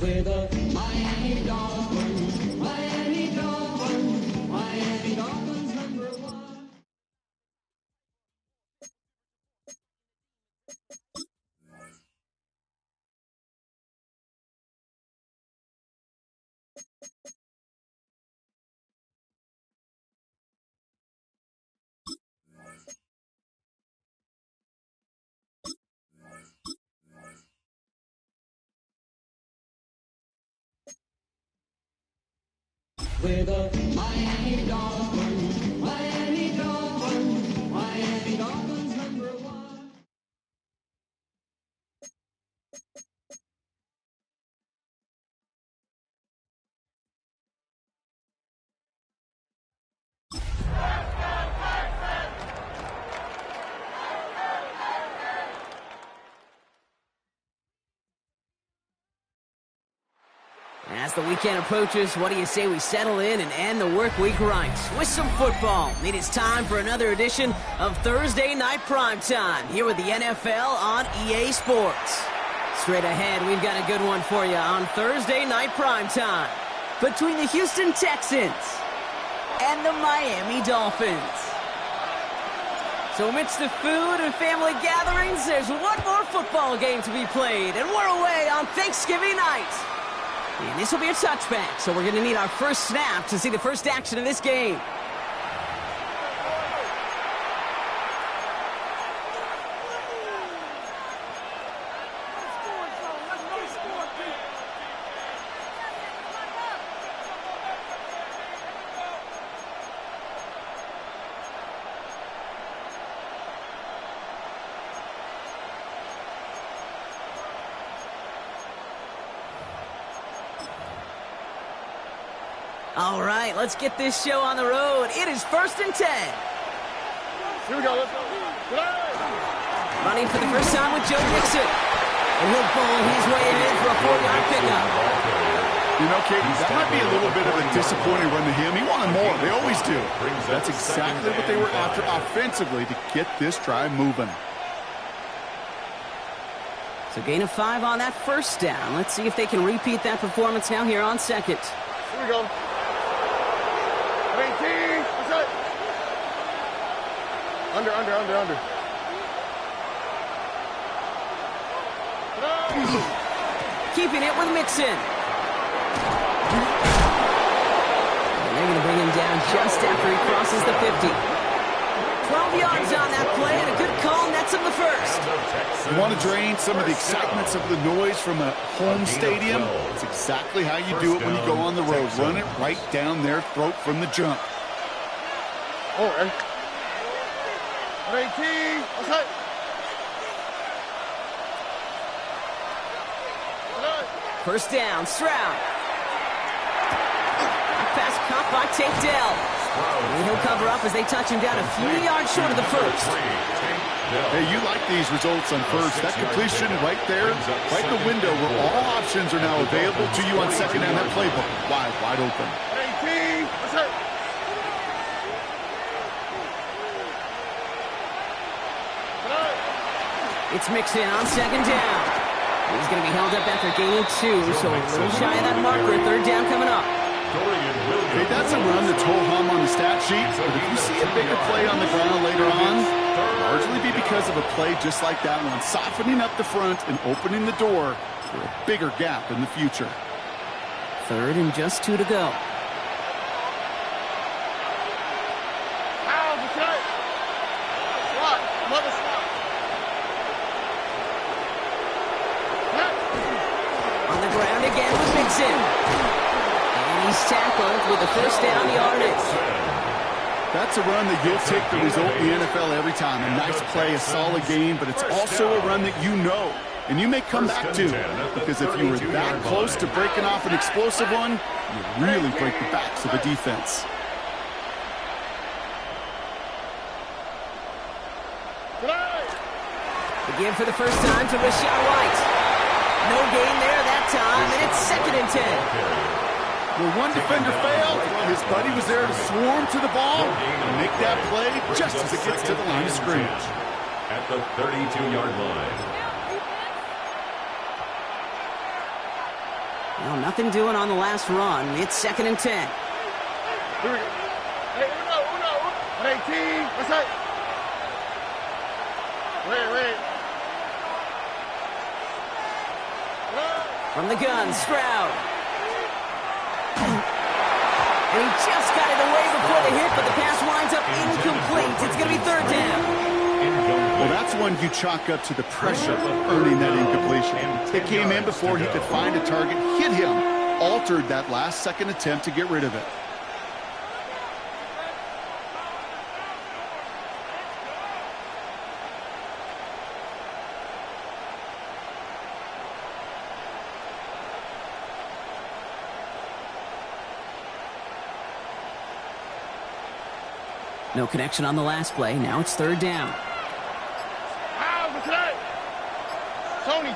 With a Miami Dolphins, Miami Dolphins, Miami Dolphins number one. We're the Miami Dolphins, Miami Dolphins, Miami Dolphins #1. As the weekend approaches, what do you say we settle in and end the work week right with some football? It is time for another edition of Thursday Night Primetime here with the NFL on EA Sports. Straight ahead, we've got a good one for you on Thursday Night Primetime between the Houston Texans and the Miami Dolphins. So amidst the food and family gatherings, there's one more football game to be played, and we're away on Thanksgiving night. And this will be a touchback, so we're going to need our first snap to see the first action of this game. All right, let's get this show on the road. It is 1st and 10. Here we go. Let's go. Running for the first time with Joe Mixon. And he'll pull his way in for a 4-yard pickup. You know, Katie, that might be a little bit of a disappointing run to him. He wanted more. They always do. That's exactly what they were after offensively to get this drive moving. So gain of 5 on that first down. Let's see if they can repeat that performance now here on second. Here we go. 18. What's up? Under. Keeping it with Mixon. And they're going to bring him down just after he crosses the 50. 12 yards on that play, and a good call nets him the first. You want to drain some of the excitement, some of the noise from a home stadium? It's exactly how you do it when you go on the road. Run it right down their throat from the jump. Oh, 18. What's up? First down, Stroud. Pass caught by Tate Dell. And he'll cover up as they touch him down a few yards short of the first. Hey, you like these results on first. That completion right there, right in the window where all options are now available to you on second down. That playbook wide open. 18. What's up? It's Mixon on second down. He's going to be held up after gaining 2, so a little shy of that marker. Third down coming up. Hey, that's a run that's ho-hum on the stat sheet, but if you see a bigger play on the ground later on, it'll largely be because of a play just like that one, softening up the front and opening the door for a bigger gap in the future. Third and just 2 to go. On the ground again with Mixon. And he's tackled with the first down yardage. That's a run that you'll take the result in the NFL every time. A nice play, a solid game, but it's also a run that you know and you may come back to, because if you were that close to breaking off an explosive one, you really break the backs of the defense. Again for the first time to Rashad White. No gain there that time, and it's 2nd and 10. Where one defender failed, his buddy was there to swarm to the ball and make that play just as it gets to the line of scrimmage. At the 32-yard line. Well, nothing doing on the last run. It's 2nd and 10. Here we go. Hey, Uno. 18. What's that? Wait. From the gun, Stroud. And he just got it away before the hit, but the pass winds up incomplete. It's going to be 3rd down. Well, that's one you chalk up to the pressure of earning that incompletion. It came in before he could find a target, hit him, altered that last-second attempt to get rid of it. No connection on the last play. Now it's third down.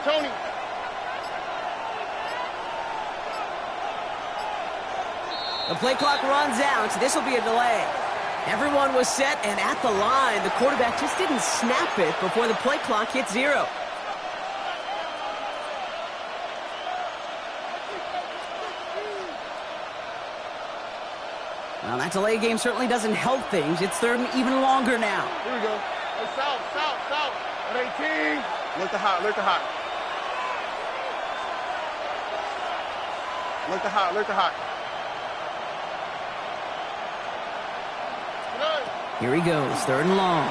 Tony. The play clock runs out. This will be a delay. Everyone was set and at the line. The quarterback just didn't snap it before the play clock hit 0. Well, that delay game certainly doesn't help things. It's third and even longer now. Here we go. Hey, south. At 18. Look the hot. Look the hot. Here he goes, third and long.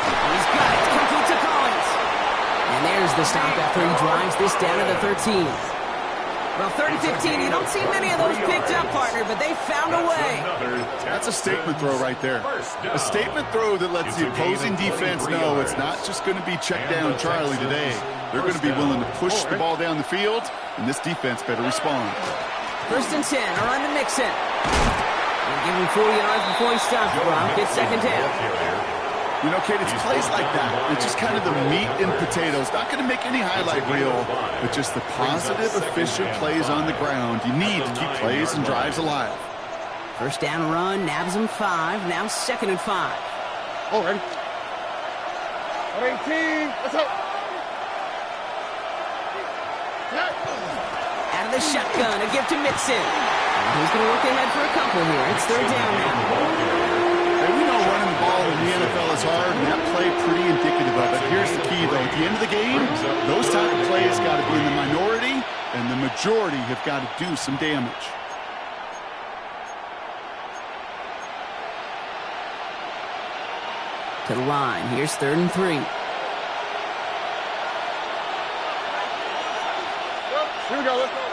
He's got it, complete to Collins. And there's the stop after he drives this down to the 13. Well, 30-15, you don't see many of those picked up, partner, but they found a way. That's a statement throw right there. A statement throw that lets the opposing defense know it's not just going to be check down Charlie today. They're going to be willing to push the ball down the field, and this defense better respond. First and 10, around to Mixon. And give him 4 yards before he stops. Brown gets second down. You know, Kate, it's plays like that. It's just kind of the meat and potatoes. Not going to make any highlight reel, but just the positive, efficient plays on the ground. You need to keep plays and drives alive. First down run, nabs him 5. Now second and 5. Oh, ready. At 18. Let's go. Out of the shotgun, a gift to Mixon. And he's going to look ahead for a couple here. It's third down now. Hey, we know running the ball in the NFL is hard, and that play pretty indicative of it. Here's the key, though. At the end of the game, those type of plays got to be in the minority, and the majority have got to do some damage. To the line. Here's third and 3. Here we go. Let's go.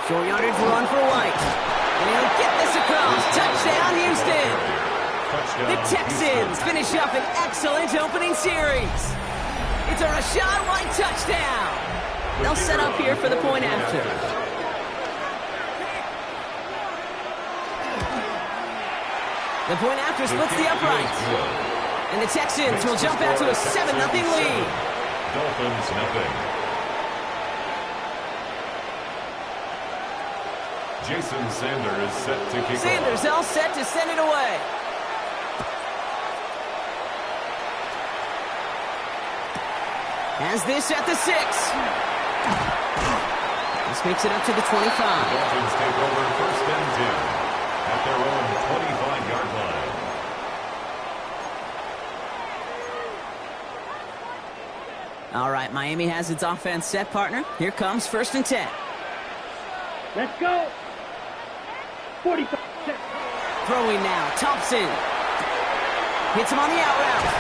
Short yardage run for White. And he'll get this across. Touchdown, Houston. The Texans finish up an excellent opening series. It's a Rachaad White touchdown. They'll set up here for the point after. The point after splits the uprights. And the Texans will jump out to a 7-0 lead. Dolphins nothing. Jason Sanders set to kick off. Sanders all set to send it away. Has this at the 6. This makes it up to the 25. Dolphins take over first and 10 at their own 25-yard line. All right, Miami has its offense set, partner. Here comes first and 10. Let's go. 45. Throwing now, Thompson. Hits him on the out route.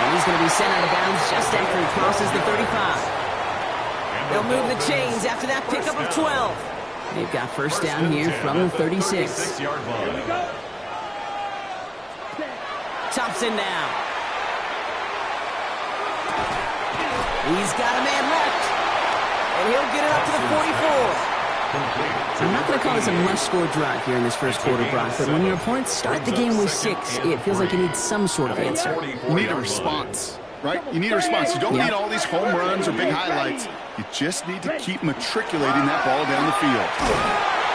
And he's going to be sent out of bounds just after he crosses the 35. They'll move the chains after that pickup of 12. They've got first down here from the 36. 36-yard line. Thompson now. He's got a man left. And he'll get it up to the 44. I'm not going to call this a must-score drive here in this first quarter, Brock, but when your opponents start the game with 6, it feels like you need some sort of answer. You need a response, right? You need a response. You don't need all these home runs or big highlights. You just need to keep matriculating that ball down the field.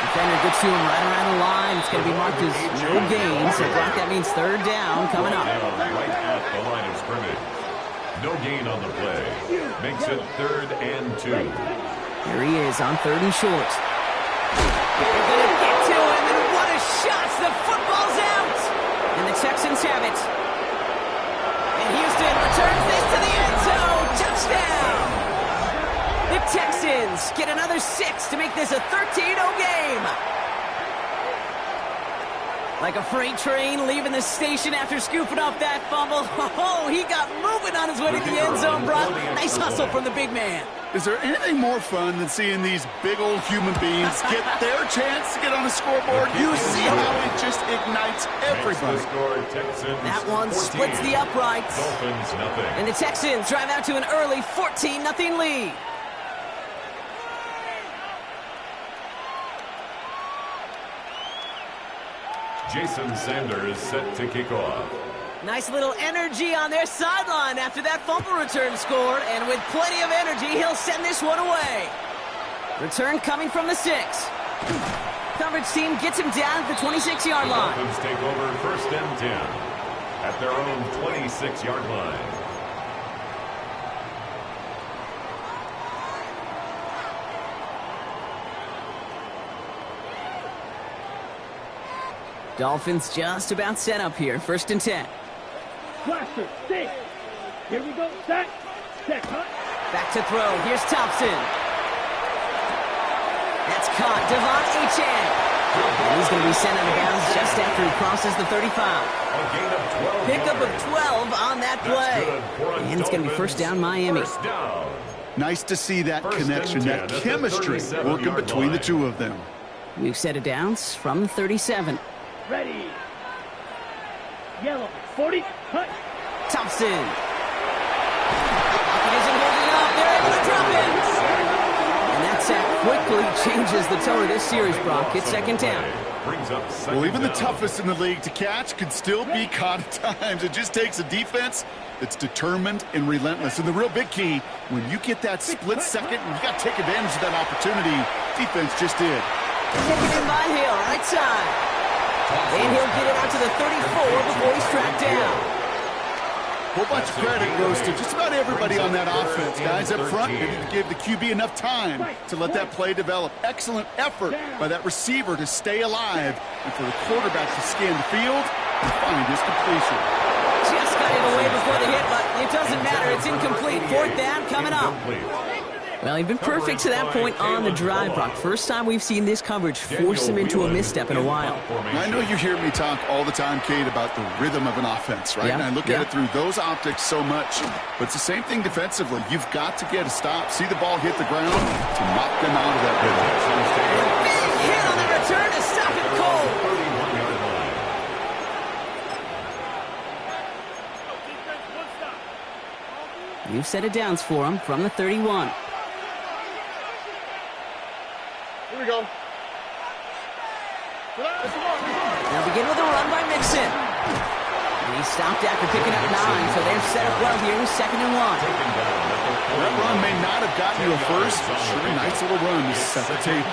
Defender gets to him right around the line. It's going to be marked as no gain, so Brock, that means third down coming up. Right at the line of scrimmage. No gain on the play. Makes it third and 2. Here he is on third and short. They're going to get to him, and what a shot! The football's out! And the Texans have it. And Houston returns this to the end zone. Touchdown! The Texans get another 6 to make this a 13-0 game. Like a freight train leaving the station after scooping up that fumble. Oh, he got moving on his way to the end zone, Brock. Nice hustle from the big man. Is there anything more fun than seeing these big old human beings get their chance to get on the scoreboard? You see how it just ignites everybody. That one splits the uprights. Dolphins nothing. And the Texans drive out to an early 14-0 lead. Jason Sanders set to kick off. Nice little energy on their sideline after that fumble return scored, and with plenty of energy, he'll send this one away. Return coming from the 6. Coverage team gets him down at the 26-yard line. Dolphins take over 1st and 10 at their own 26-yard line. Dolphins just about set up here. 1st and 10. Blaster, stay. Here we go. Set. Set. Cut. Back to throw. Here's Thompson. That's caught. Devon Achane. And he's going to be sent out of bounds just after he crosses the 35. A gain of 12 Pickup of yards. 12 on that play. And it's going to be 1st down Miami. First down. Nice to see that 1st connection, and 10 that at the chemistry 37-yard working between the line. two of them. We've set it downs from the 37. Ready. Yellow. 40. Cut. Thompson. Pocket isn't holding up. They're able to drop it. And that sack quickly changes the tone of this series, Brock. It's 2nd down. Brings up second Well, even the down. toughest in the league to catch can still be caught at times. It just takes a defense that's determined and relentless. And the real big key, when you get that split second, and you got to take advantage of that opportunity, defense just did. Taken in by Hill, right side. And he'll get it out to the 34 before he's tracked down. A whole bunch of credit goes to just about everybody on that offense. Guys up front, they didn't give the QB enough time to let that play develop. Excellent effort by that receiver to stay alive and for the quarterback to scan the field and find his completion. Just got it away before the hit, but it doesn't matter. It's incomplete. 4th down coming up. Well, he's been perfect to that point on the drive, Brock. First time we've seen this coverage force him into a misstep in a while. I know you hear me talk all the time, Kate, about the rhythm of an offense, right? Yeah, And I look at it through those optics so much. But it's the same thing defensively. You've got to get a stop, see the ball hit the ground to knock them out of that rhythm. Big hit on the return to stop it cold. 31-yard line. You've set it downs for him from the 31. Here we go. They'll begin with a run by Mixon. And he stopped after picking up 9, so they're set up well here with 2nd and 1. That run may not have gotten you a first, but sure a nice little run to set the table.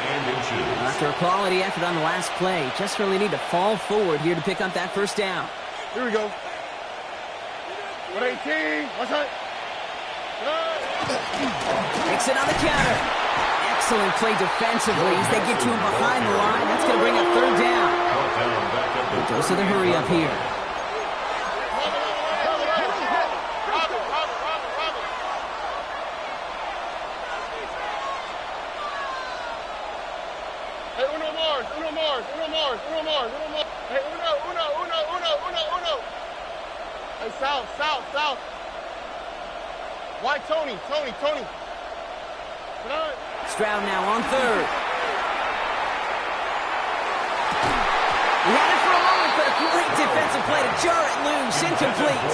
After a quality effort on the last play, just really need to fall forward here to pick up that 1st down. Here we go. 118. What's that? Mixon on the counter. Excellent play defensively as they get to him behind the line. That's going to bring up 3rd down. It goes to the hurry up here. Hey, uno more. Hey, uno. Hey, south. Why, Tony? Come on. Stroud now on 3rd. He had it for a moment, but a great defensive play to jar it loose. Incomplete.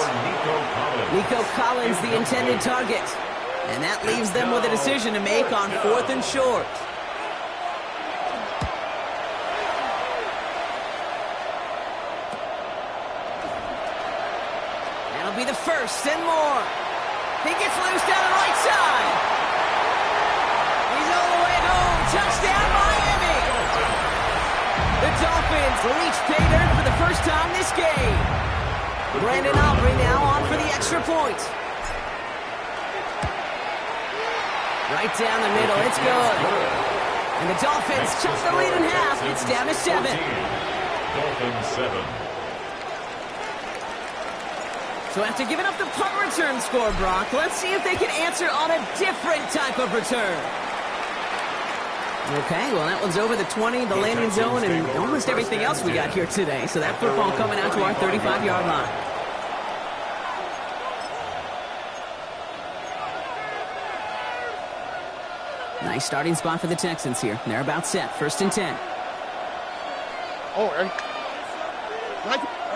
Nico Collins, the intended target. And that leaves them with a decision to make on 4th and short. That'll be the 1st and more. He gets loose down the right side. He's all the way home. Touchdown, Miami. The Dolphins reach pay dirt for the first time this game. Brandon Aubrey now on for the extra point. Right down the middle. It's good. And the Dolphins cut the lead in half. It's down to 7. Dolphins 7. So after giving up the punt return score, Brock, let's see if they can answer on a different type of return. Okay, well, that one's over the 20, the landing zone, and almost everything else we got here today. So that football coming out to our 35-yard line. Nice starting spot for the Texans here. They're about set. 1st and 10. Oh, hey.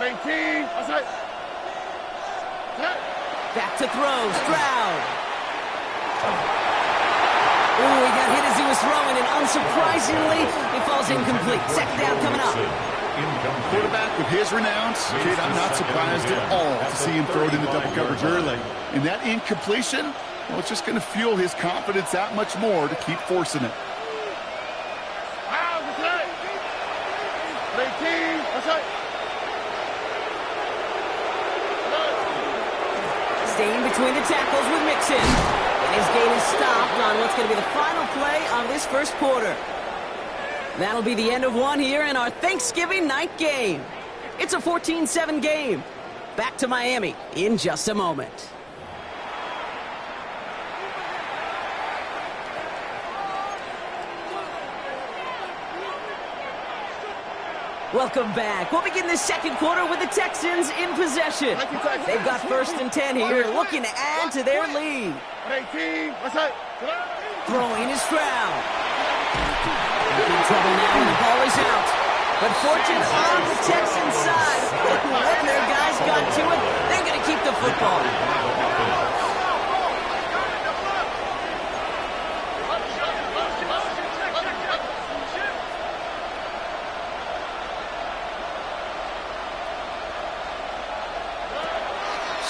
18. What's that? Back to throw. Stroud. Ooh, he got hit as he was throwing, and unsurprisingly, it falls incomplete. 2nd down coming up. incomplete. Quarterback with his renowns, kid, I'm not surprised at all to see him throw it into double coverage early. And that incompletion, well, it's just going to fuel his confidence that much more to keep forcing it. Staying between the tackles with Mixon. And his gain is stopped on what's going to be the final play of this first quarter. That'll be the end of one here in our Thanksgiving night game. It's a 14-7 game. Back to Miami in just a moment. Welcome back. We'll begin this second quarter with the Texans in possession. They've got 1st and 10 here, looking to add to their lead. Throwing is Stroud. In trouble now, and the ball is out. But fortune on the Texans side. When their guys got to it, they're going to keep the football.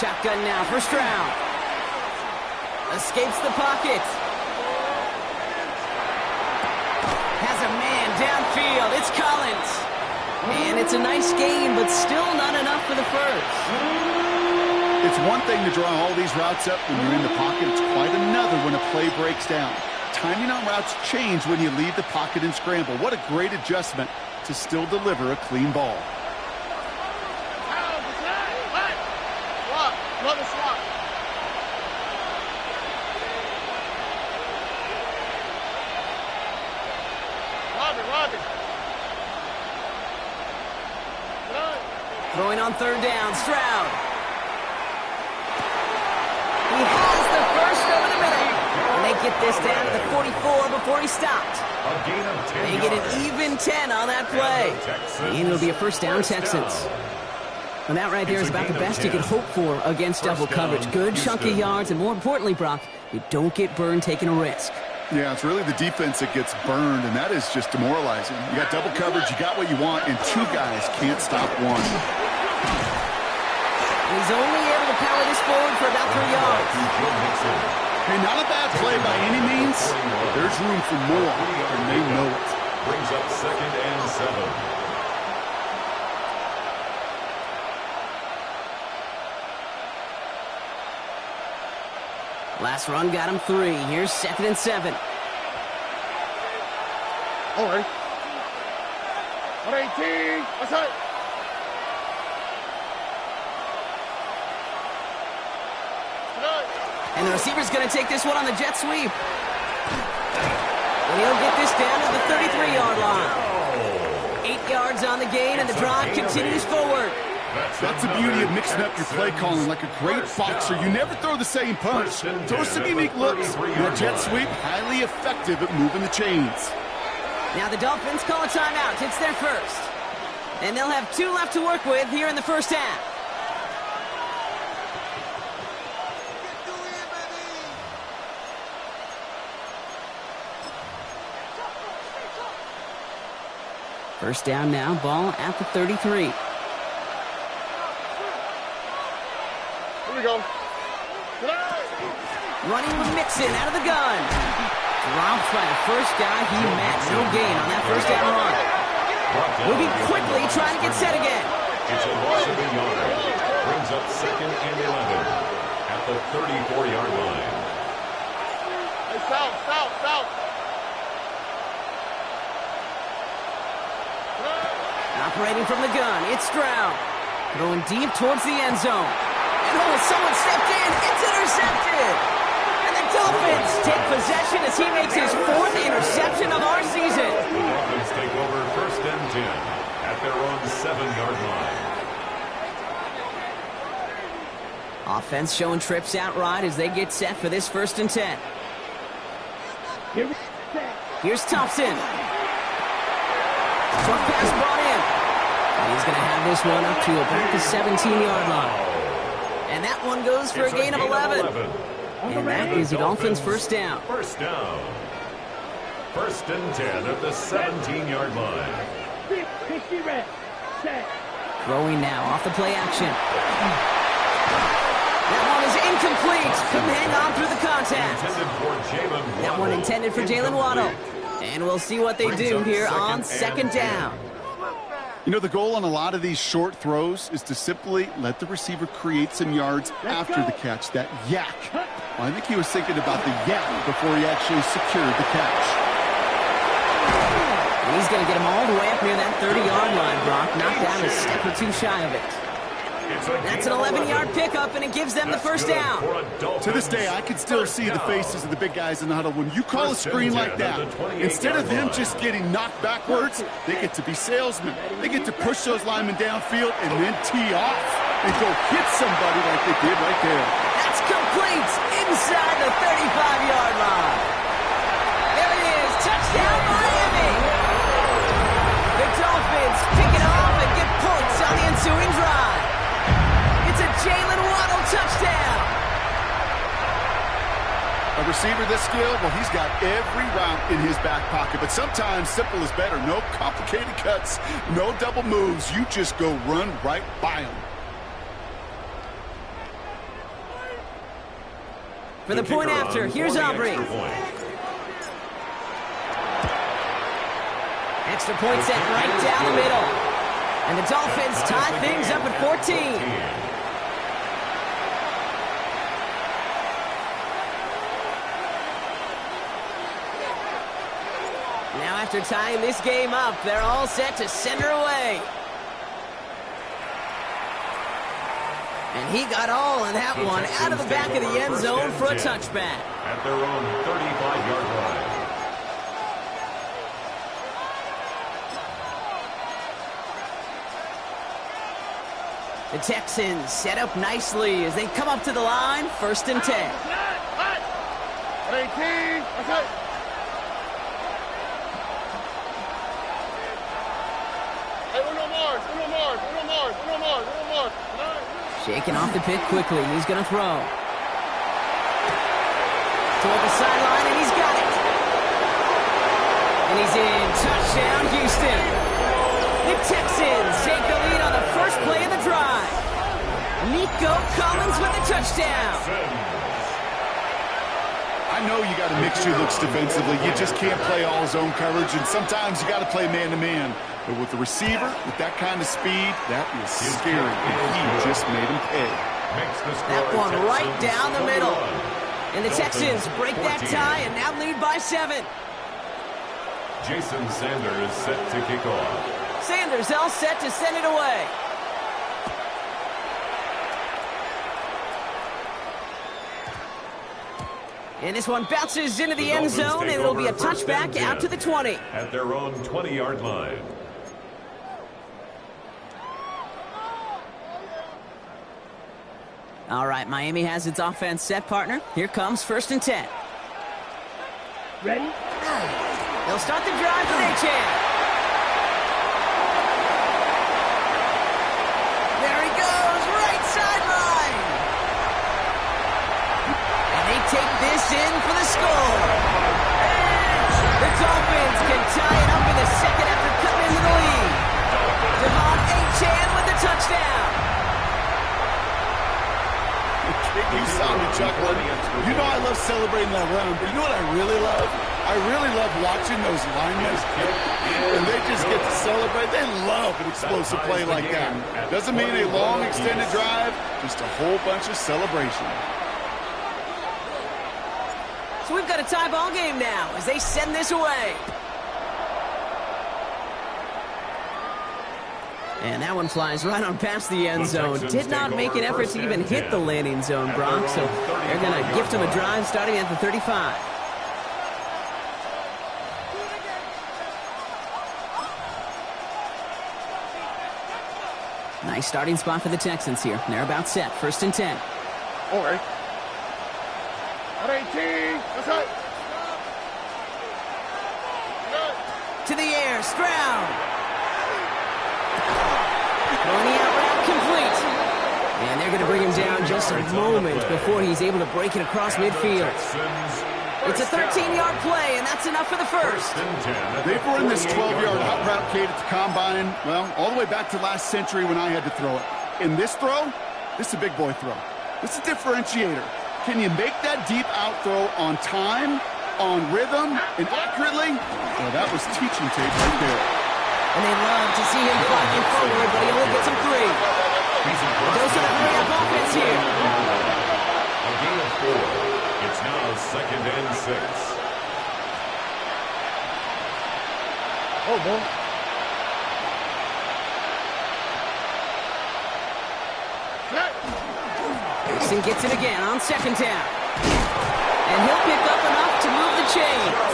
Shotgun now for Stroud. Escapes the pocket. Has a man downfield. It's Collins. And it's a nice game, but still not enough for the first. It's one thing to draw all these routes up when you're in the pocket. It's quite another when a play breaks down. Timing on routes change when you leave the pocket and scramble. What a great adjustment to still deliver a clean ball. Throwing on 3rd down, Stroud. He has the first over the middle. And they get this down to the 44 before he stopped. A gain of 10 They get an yards. even 10 on that play. And it'll be a first down, Texans. And that right there is about the best you could hope for against double coverage. Good chunky yards, and more importantly, Brock, you don't get burned taking a risk. Yeah, it's really the defense that gets burned, and that is just demoralizing. You got double coverage, you got what you want, and 2 guys can't stop one. He's only able to power this forward for about 3 yards. Hey, not a bad play by any means, but there's room for more, and they know it. Brings up 2nd and 7. Last run got him 3. Here's 2nd and 7. All right. 118. What's up? And the receiver's going to take this one on the jet sweep. And he'll get this down to the 33-yard line. 8 yards on the gain, and the drive continues forward. That's the beauty of mixing up your play calling. Like a great boxer, you never throw the same punch. Throw some unique looks. Your jet sweep, highly effective at moving the chains. Now the Dolphins call a timeout. It's their first. And they'll have 2 left to work with here in the first half. First down now, ball at the 33. Here we go. Running with Mixon out of the gun. Dropped by the first guy he met. No gain on that first down run. Moving quickly, trying to get set again. It's a loss of a yard. Brings up 2nd and 11 at the 34-yard line. Hey, south. Operating from the gun, it's Stroud. Throwing deep towards the end zone. And someone stepped in. It's intercepted. And the Dolphins take possession as he makes his 4th interception of our season. The Dolphins take over 1st and 10 at their own 7-yard line. Offense showing trips out right as they get set for this 1st and 10. Here's Thompson. Short pass brought in. And he's going to have this one up to about the 17-yard line. And that one goes for a gain of 11. And that is the Dolphins' first down. First down. 1st and 10 at the 17-yard line. sack. Throwing now off the play action. That one is incomplete. Couldn't hang on through the contact. That one intended for Jalen Waddle. And we'll see what they do here on second down. You know, the goal on a lot of these short throws is to simply let the receiver create some yards after the catch, that yak. Well, I think he was thinking about the yak before he actually secured the catch. And he's going to get him all the way up near that 30-yard line, Brock. Knocked down a step or two shy of it. That's an 11-yard pickup, and it gives them the first down. To this day, I can still see the faces of the big guys in the huddle. When you call a screen like that, instead of them just getting knocked backwards, they get to be salesmen. They get to push those linemen downfield and then tee off and go hit somebody like they did right there. That's complete inside the 35-yard line. There it is. Touchdown, Miami. The Dolphins pick it off and get points on the ensuing drive. It's a Jalen Waddle touchdown. A receiver this skilled, well, he's got every route in his back pocket. But sometimes simple is better. No complicated cuts, no double moves. You just go run right by him. For the point after, here's Aubrey. Extra point set right down the middle. And the Dolphins tie things up at 14. Now after tying this game up, they're all set to send her away. And he got all of that one out of the back of the end zone for a touchback. At their own 35-yard line. The Texans set up nicely as they come up to the line, 1st and 10. 18. That's it. Hey, Uno Mars. Shaking off the pick quickly. He's going to throw. Toward the sideline, and he's got it. And he's in. Touchdown, Houston. The Texans take the lead on the first play of the drive. Nico Collins with the touchdown. I know you got to mix your looks defensively. You just can't play all zone coverage, and sometimes you got to play man-to-man. But with the receiver, with that kind of speed, that is scary, and he just made him pay. That one right down the middle. And the Texans break that tie and now lead by 7. Jason Sanders set to kick off. Sanders all set to send it away. And this one bounces into the end zone, and it'll be a touchback out to the 20. At their own 20-yard line. All right, Miami has its offense set, partner. Here comes 1st and 10. Ready? They'll start the drive with Achane. There he goes, right sideline. And they take this in for the score. The Dolphins can tie it up in the second after cutting into the lead. Achane with the touchdown. You saw me chuckling. You know I love celebrating that run, but you know what I really love? I really love watching those linemen, and they just get to celebrate. They love an explosive play like that. Doesn't mean a long, extended drive, just a whole bunch of celebration. So we've got a tie ball game now as they send this away. And that one flies right on past the end zone. Did not make an effort to even hit the landing zone, Brock. So they're going to gift him a drive starting at the 35. Nice starting spot for the Texans here. They're about set. 1st and 10. All right. At 18. That's it. To the air. Stroud. Throwing the out route complete. And they're going to bring him down just a moment before he's able to break it across midfield. It's a 13-yard play, and that's enough for the first. They've run this 12-yard out route, Kate, at the combine, well, all the way back to last century when I had to throw it. In this throw, this is a big boy throw. This is a differentiator. Can you make that deep out throw on time, on rhythm, and accurately? Well, that was teaching tape right there. And they love to see him flying forward, but he only gets him 3. Goes to the hurry-up offense here. A gain of 4. It's now 2nd and 6. Oh, boy. Mixon gets it again on 2nd down. And he'll pick up enough to move the chains.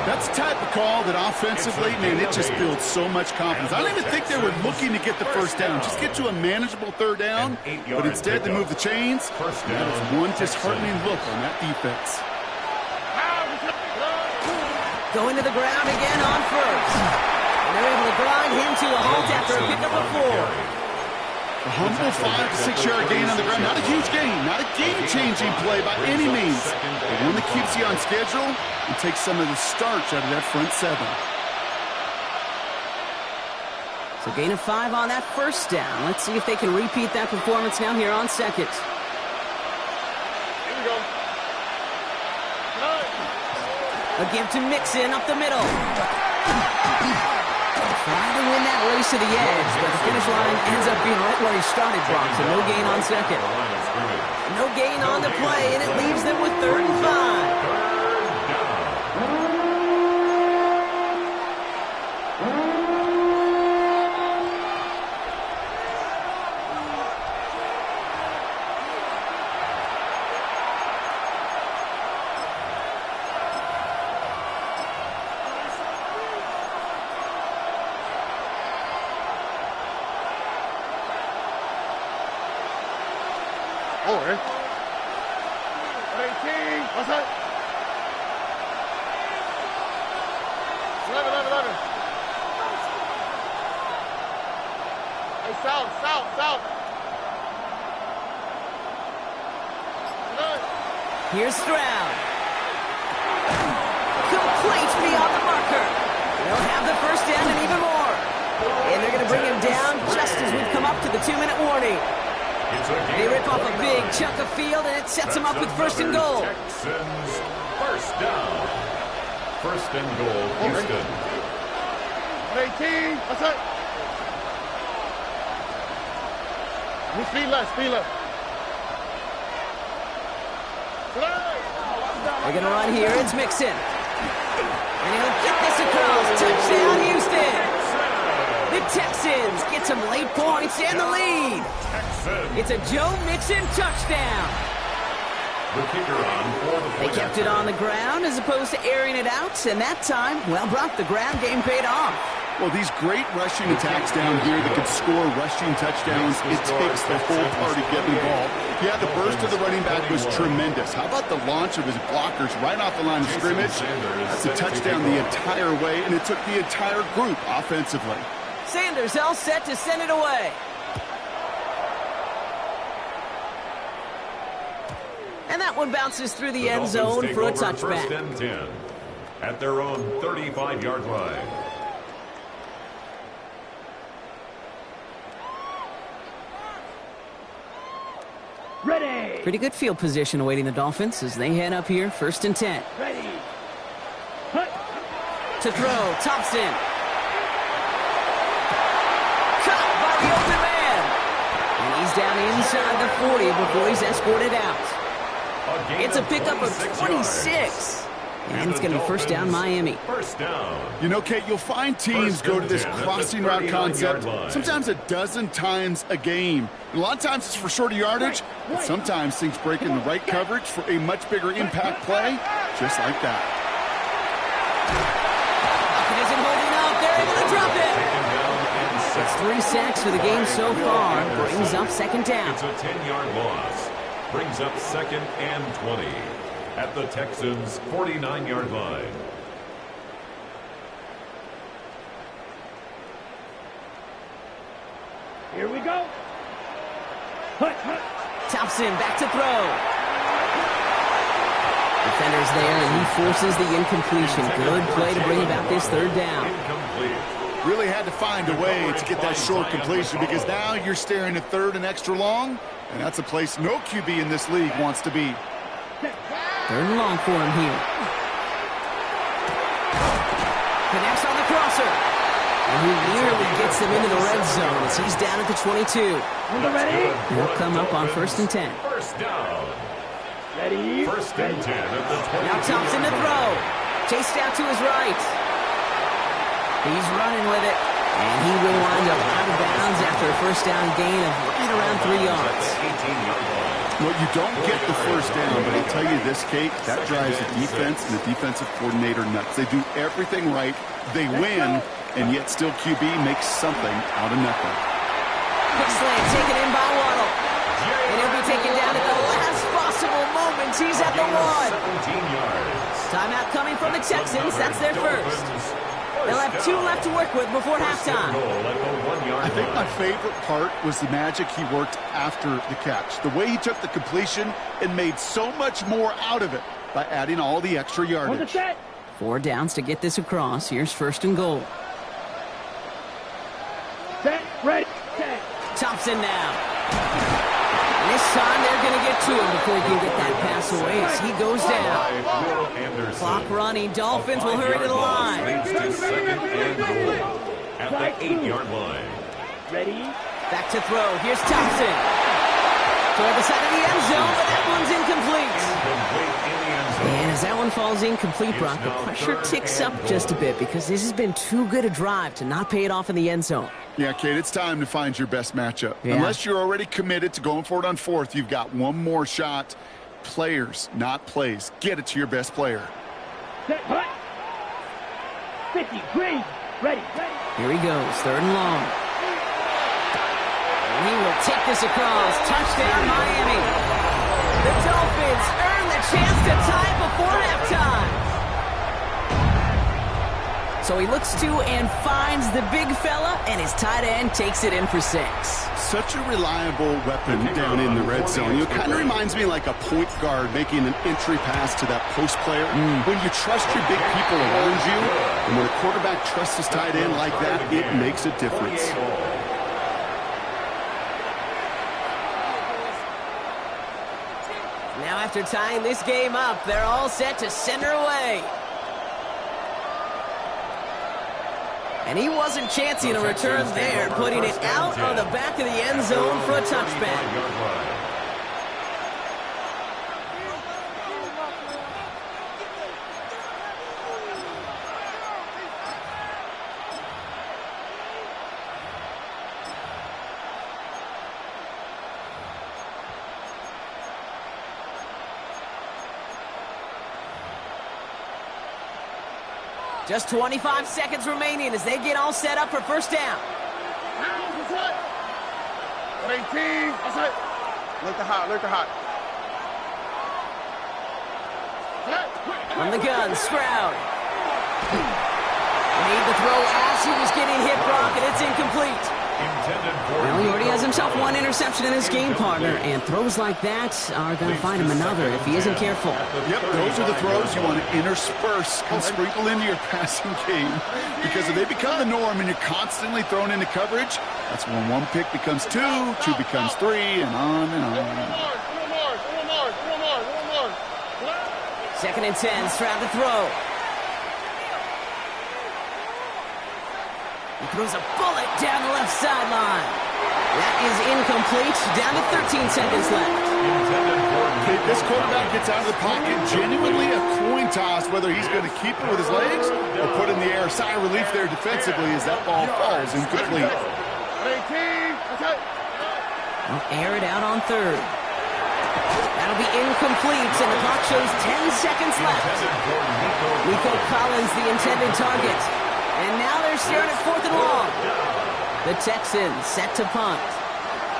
That's the type of call that offensively, man, it just builds so much confidence. I don't even think they were looking to get the first down. Just get to a manageable 3rd down, but instead they move the chains. That is one disheartening look on that defense. Going to the ground again on 1st. And they're able to grind him to a halt after a pickup of 4. A humble 5 to 6 yard gain on the ground. Not a huge gain, not a game-changing play by any means, but one that keeps you on schedule and takes some of the starch out of that front 7. So gain of 5 on that 1st down. Let's see if they can repeat that performance now here on 2nd. Here we go. A give to Mixon up the middle. Trying to win that race to the edge, but the finish line ends up being right where he started, Brock, so no gain on 2nd. No gain on the play, and it leaves them with 3rd and 5. Oh, eh? 18. What's that? 11. Hey, south. Here's Stroud. Complete beyond the marker. They'll have the 1st down and even more. And they're going to bring him down just as we've come up to the 2-minute warning. They rip off a big chunk of field, and it sets them up with 1st and goal. Texans, 1st down. 1st and goal, Houston. 18. What's that? Speed left. They're going to run here. It's Mixon. And he'll get this across. Touchdown, Houston. The Texans get some late points and the lead. It's a Joe Mixon touchdown. The kicker on for the They kept it on the ground as opposed to airing it out, and that time, well, Brock, the ground game paid off. Well, these great rushing attacks down here that can score rushing touchdowns, it takes the whole party getting involved. Yeah, the burst of the running back was tremendous. How about the launch of his blockers right off the line of scrimmage? That's a touchdown the entire way, and it took the entire group offensively. Sanders all set to send it away. And that one bounces through the end zone for a touchback. 1st and 10 at their own 35-yard line. Ready. Pretty good field position awaiting the Dolphins as they head up here, 1st and 10. Ready. Hut. To throw, Thompson. Caught by the open man. And he's down inside the 40 before he's escorted out. It's a pickup of 26. And it's going to be 1st down Miami. 1st down. You know, Kate, you'll find teams go to this crossing route concept sometimes a dozen times a game. And a lot of times it's for shorter yardage, but sometimes things break in the right coverage for a much bigger impact play, just like that. It isn't holding up. They're able to drop it. It's 3 sacks for the game so far. Brings up 2nd down. It's a 10-yard loss. Brings up 2nd and 20 at the Texans' 49-yard line. Here we go. Hut. Thompson back to throw. The Defenders there, and he forces the incompletion. Good play to bring about this third down. Incomplete. Really had to find a way to get that short completion because now you're staring at third and extra long, and that's a place no QB in this league wants to be. Third and long for him here. Connects on the crosser. And he nearly gets them into the red zone as he's down at the 22. Ready? He'll come up on 1st and 10. First down. Ready? First and 10 at the 22. Now Thompson to throw. Chased out to his right. He's running with it. And he will wind up out of bounds after a first down gain of right around 3 yards. 18-yard line. Well, you don't get the first down, but I'll tell you this, Kate, that drives the defense and the defensive coordinator nuts. They do everything right. They win, and yet still QB makes something out of nothing. Quick slant taken in by Waddle. And he'll be taken down at the last possible moment. He's at the 1. 17 yards. Timeout coming from the Texans. That's their first. They'll have 2 left to work with before halftime. I think my favorite part was the magic he worked after the catch. The way he took the completion and made so much more out of it by adding all the extra On the yardage. set. 4 downs to get this across. Here's 1st and goal. Set. Ready. Set. Thompson now. And this time they're going to get to him before he can get that pass away as he goes down. Clock running. Dolphins will hurry to the line. Leads to 2nd and goal at the 8-yard line. Ready? Back to throw. Here's Thompson. Toward the side of the end zone, but that one's incomplete. Incomplete in the end zone. And as that one falls incomplete, Brock, the pressure ticks up just a bit because this has been too good a drive to not pay it off in the end zone. Yeah, Kate, it's time to find your best matchup. Yeah. Unless you're already committed to going for it on 4th, you've got one more shot. Players, not plays. Get it to your best player. Set. Hut. 50. Green. Ready. Ready. Here he goes, 3rd and long. And he will take this across. Touchdown, Miami. The Dolphins earn the chance to tie before halftime. So he looks to and finds the big fella, and his tight end takes it in for 6. Such a reliable weapon down in the red zone. It kind of reminds me like a point guard making an entry pass to that post player. When you trust your big people around you, and when a quarterback trusts his tight end like that, it makes a difference. Now after tying this game up, they're all set to send her away. And he wasn't chancing a return there, putting it out on the back of the end zone for a touchback. Just 25 seconds remaining as they get all set up for first down. 18. That's it. Look the hot. Look the hot. From the gun, Stroud. Made the throw as he was getting hit, Brock, and it's incomplete. Well, he already has himself 1 interception in his game, partner, and throws like that are going to find him another if he isn't careful. Yep, those are the throws you want to intersperse and sprinkle into your passing game, because if they become the norm and you're constantly thrown into coverage, that's when 1 pick becomes 2, 2 becomes 3, and on and on. 2nd and 10, Stroud to throw. He throws a bullet down the left sideline. That is incomplete. Down to 13 seconds left. Okay, this quarterback gets out of the pocket, genuinely a coin toss, whether he's going to keep it with his legs or put it in the air. Sigh of relief there defensively as that ball falls incomplete. 18. That's it. Well, air it out on 3rd. That'll be incomplete, and the clock shows 10 seconds left. Nico Collins, the intended target. And now they're staring at 4th and long. The Texans set to punt.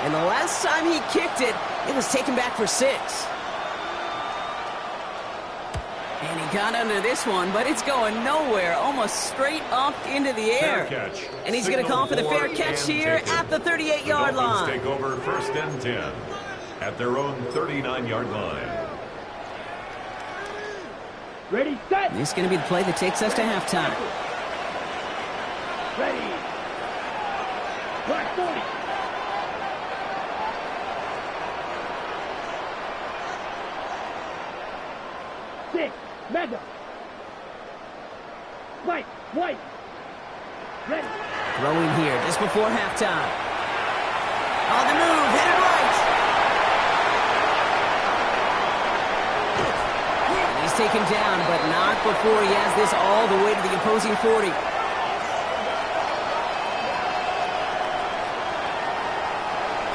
And the last time he kicked it, it was taken back for 6. And he got under this one, but it's going nowhere, almost straight up into the air. And he's going to call for the fair catch here at the 38-yard line. Take over 1st and 10 at their own 39-yard line. Ready, set. This is going to be the play that takes us to halftime. Ready. Black 40. Six. Mega. White. White. Ready. Throwing here just before halftime. On the move, headed right. He's taken down, but not before he has this all the way to the opposing 40.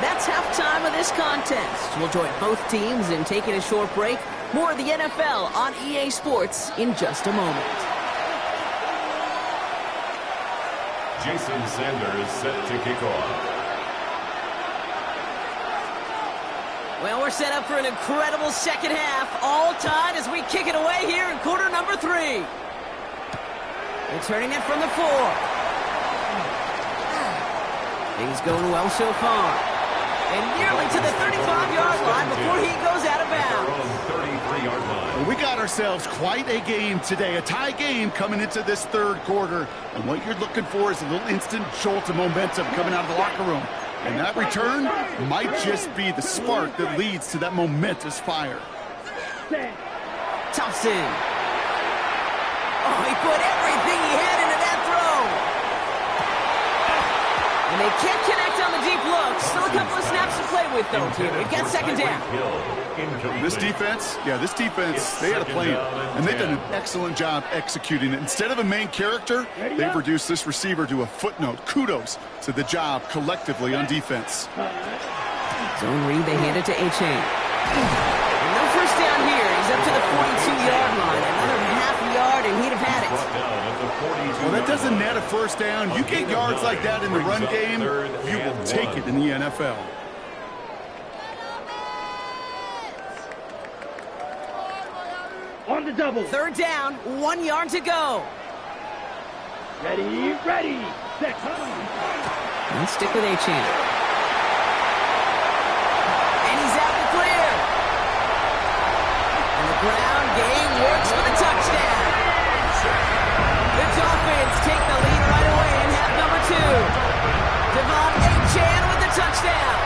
That's halftime of this contest. We'll join both teams in taking a short break. More of the NFL on EA Sports in just a moment. Jason Sanders set to kick off. Well, we're set up for an incredible second half. All tied as we kick it away here in quarter number 3. Returning it from the 4. Things going well so far. And nearly to the 35-yard line before he goes out of bounds. 33-yard line. We got ourselves quite a game today, a tie game coming into this third quarter. And what you're looking for is a little instant jolt of momentum coming out of the locker room. And that return might just be the spark that leads to that momentous fire. Thompson. Oh, he put everything he had into that throw. And they can't connect on the deep look. Still a couple of snaps to play with, though, here. We've got second down. This defense, they had a plan. And they've done an excellent job executing it. Instead of a main character, they've reduced this receiver to a footnote. Kudos to the job collectively on defense. Zone read, they hand it to A-Chain. No first down here. He's up to the 42-yard line. Another half yard, and he'd have had it. Well, that doesn't net a first down. You get yards like that in the run game, you will take it in the NFL. On the double. Third down, 1 yard to go. Ready, ready. Set. Let's stick with A-Chain. And he's out to clear. And the ground game works for the touchdown. The Dolphins take the lead right away in half number 2. Devon A-Chain with the touchdown.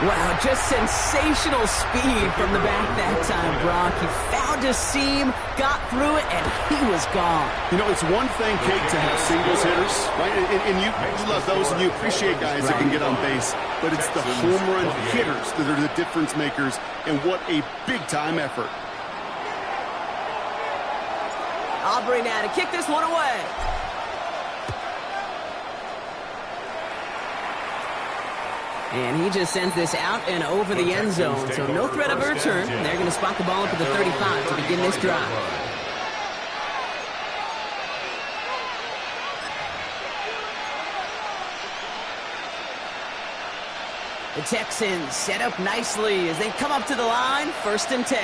Wow, just sensational speed from the back that time, Brock. He found a seam, got through it, and he was gone. You know, it's one thing, Kate, to have singles hitters, right? And you love those, and you appreciate guys that can get on base. But it's the home run hitters that are the difference makers, and what a big-time effort. Aubrey now to kick this one away. And he just sends this out and over the end zone. So no threat of a return. They're going to spot the ball up at the 35 to begin this drive. The Texans set up nicely as they come up to the line. 1st and 10.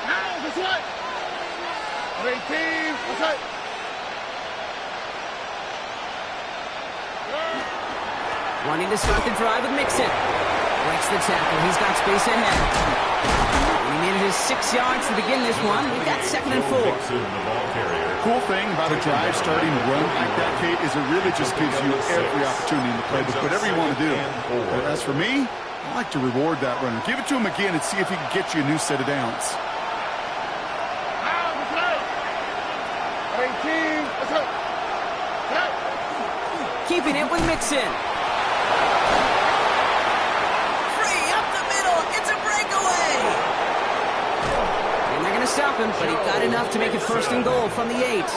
Now, this way. 18, okay. Wanting to start the drive with Mixon. Breaks the tackle. He's got space ahead. And he manages 6 yards to begin this one. We've got 2nd and 4. Cool thing about a drive starting run like that, Kate, is it really just gives you every opportunity to play with whatever you want to do. But as for me, I like to reward that runner. Give it to him again and see if he can get you a new set of downs. 18, let's go. Keeping it with Mixon. Free up the middle. It's a breakaway. And they're going to stop him, but he got enough to make it 1st and goal from the 8.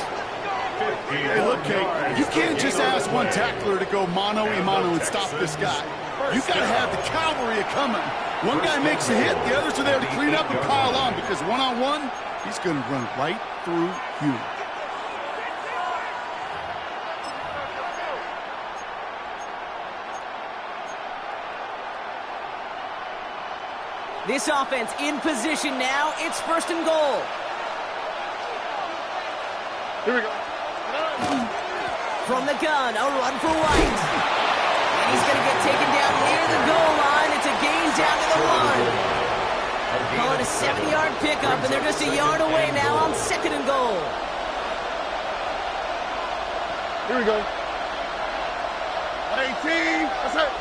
Hey, look, Kate, you can't just ask one tackler to go mano-a-mano and stop this guy. You got to have the cavalry coming. One guy makes a hit, the others are there to clean up and pile on, because one-on-one, he's going to run right through you. This offense in position now. It's 1st and goal. Here we go. From the gun, a run for White. And he's going to get taken down near the goal line. It's a gain down to the 1. Call it a 70-yard pickup, and they're just a yard away now on 2nd and goal. Here we go. 18. That's it.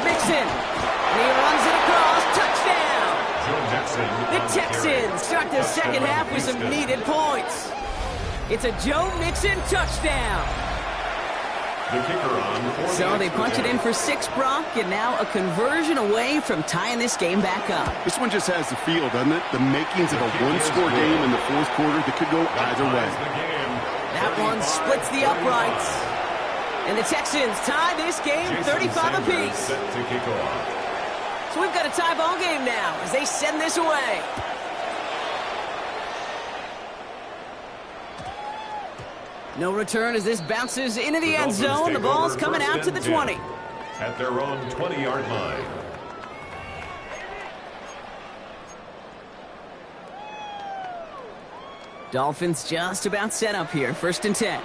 Mixon. And he runs it across. Touchdown. Joe Mixon. The Texans start the second half with some needed points. It's a Joe Mixon touchdown. The kicker on. So they punch it in for 6, Brock, and now a conversion away from tying this game back up. This one just has the feel, doesn't it? The makings of a one-score game in the fourth quarter that could go either way. That one splits the uprights. And the Texans tie this game 35 apiece. Set to kick off. So we've got a tie ball game now as they send this away. No return as this bounces into the end zone. The ball's coming out to the 20. At their own 20-yard line. Dolphins just about set up here. 1st and 10.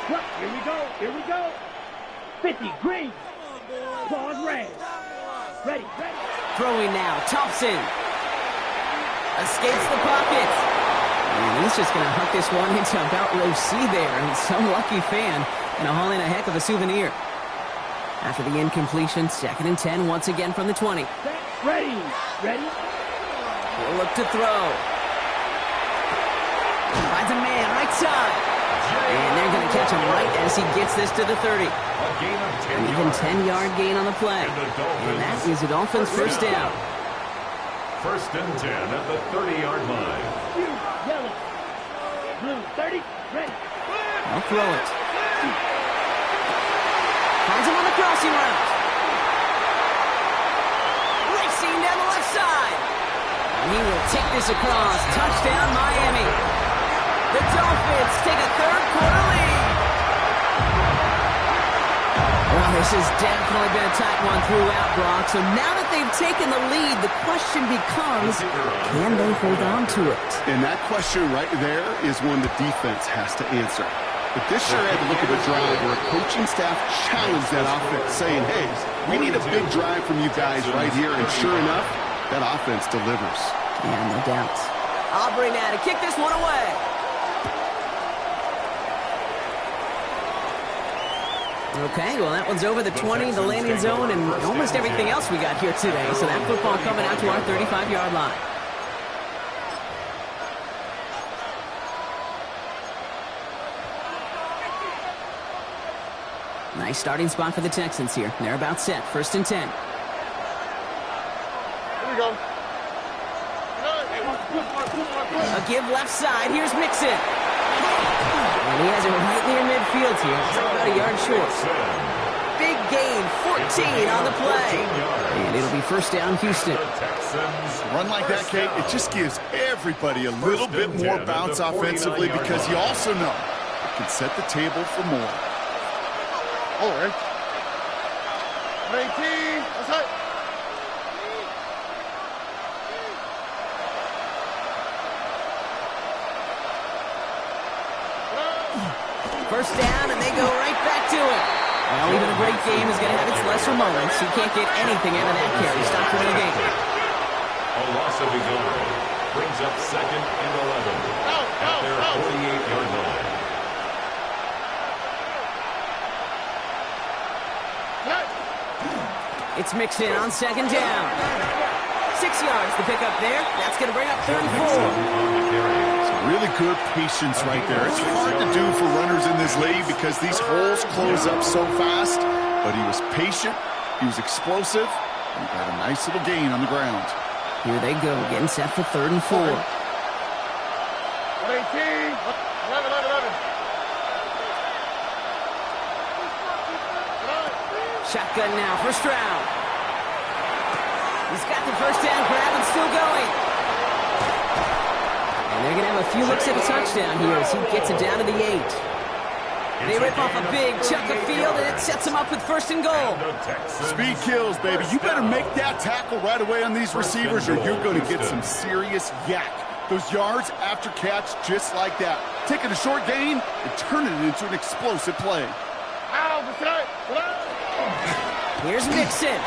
What? Here we go. Here we go. 50. Green. Pause red. Ready. Ready. Throwing now. Thompson. Escapes the pocket. And he's just going to huck this one into about row C there. And some lucky fan going to haul in a heck of a souvenir. After the incompletion, 2nd and 10 once again from the 20. Ready. Ready. He'll look to throw. Finds a man right side. And they're going to catch him right as he gets this to the 30. An even 10-yard gain on the play. And that is the Dolphins' first down. 1st and 10 at the 30-yard line. Yellow. Blue. 30. Ready. I'll throw it. Finds him on the crossing route. Racing down the left side. And he will take this across. Touchdown, Miami. The Dolphins take a third-quarter lead. Well, this has definitely been a tight one throughout, Brock. So now that they've taken the lead, the question becomes, can they hold on to it? And that question right there is one the defense has to answer. But this sure had to look at a drive where a coaching staff challenged that offense, saying, hey, we need a big drive from you guys right here. And sure enough, that offense delivers. Yeah, no doubt. Aubrey now to kick this one away. Okay, well, that one's over the 20, the landing zone, and almost everything else we got here today. So that football coming out to our 35-yard line. Nice starting spot for the Texans here. They're about set. 1st and 10. Here we go. A give left side. Here's Mixon. And he has it right near midfield here. It's about a yard short. Big gain, 14 on the play. And it'll be 1st down, Houston. Run like that, Kate, it just gives everybody a little bit more bounce offensively because you also know it can set the table for more. All right. 18. That's it. First down, and they go right back to it. Well, even a great game is going to have its lesser moments. You can't get anything out of that carry. Stop for the game. A loss of a yard brings up 2nd and 11 at their 48-yard line. It's Mixon on 2nd down. 6 yards to pick up there. That's going to bring up 3rd and 4. Really good patience right there. It's hard to do for runners in this league because these holes close up so fast. But he was patient, he was explosive, and he got a nice little gain on the ground. Here they go, getting set for 3rd and 4. 18. 11. Shotgun now, first round. He's got the first down grab and still going. And they're going to have a few looks at a touchdown here as he gets it down to the 8. They rip off a big chunk of field, and it sets them up with 1st and goal. Speed kills, baby. You better make that tackle right away on these receivers or you're going to get some serious yak. Those yards after catch just like that. Taking a short gain and turning it into an explosive play. Here's Mixon.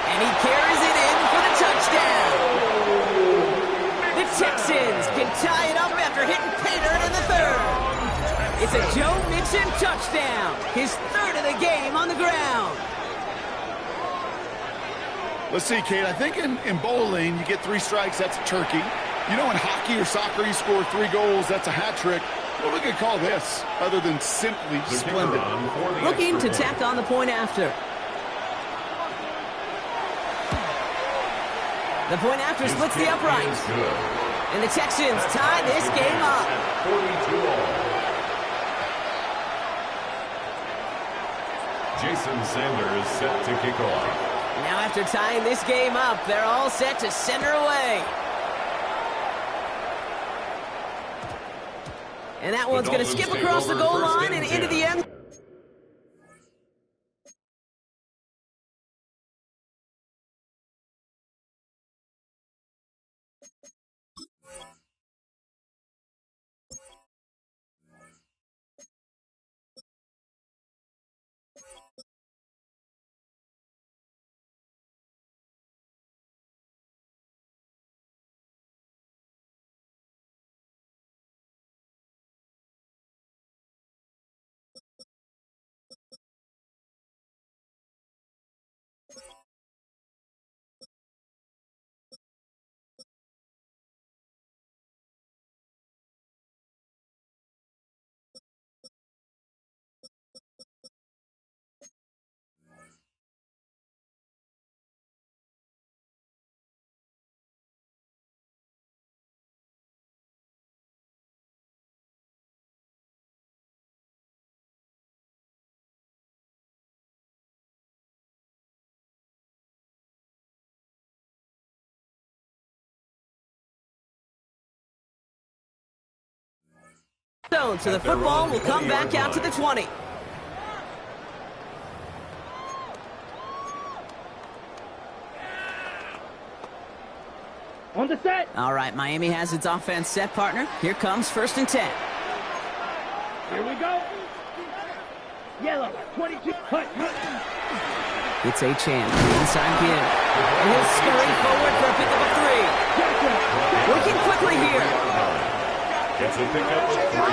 And he carries it in for the touchdown. The Texans can tie it up after hitting pay dirt in the third. It's a Joe Mixon touchdown, his third of the game on the ground. Let's see, Kate, I think in bowling, you get 3 strikes, that's a turkey. You know, in hockey or soccer, you score 3 goals, that's a hat trick. What we could call this, other than simply splendid? Looking to tack on the point after. The point after splits the uprights. And the Texans tie this game up. 42-all. Jason Sanders set to kick off. Now after tying this game up, they're all set to send her away. And that one's going to skip across the goal line and into the end. So the football will come back out to the 20. On the set. All right, Miami has its offense set, partner. Here comes 1st and 10. Here we go. Yellow, 22. Cut. It's a chance. Inside give. And he'll scurry forward for a pickup of 3. Working quickly here. It's a pickup of 3.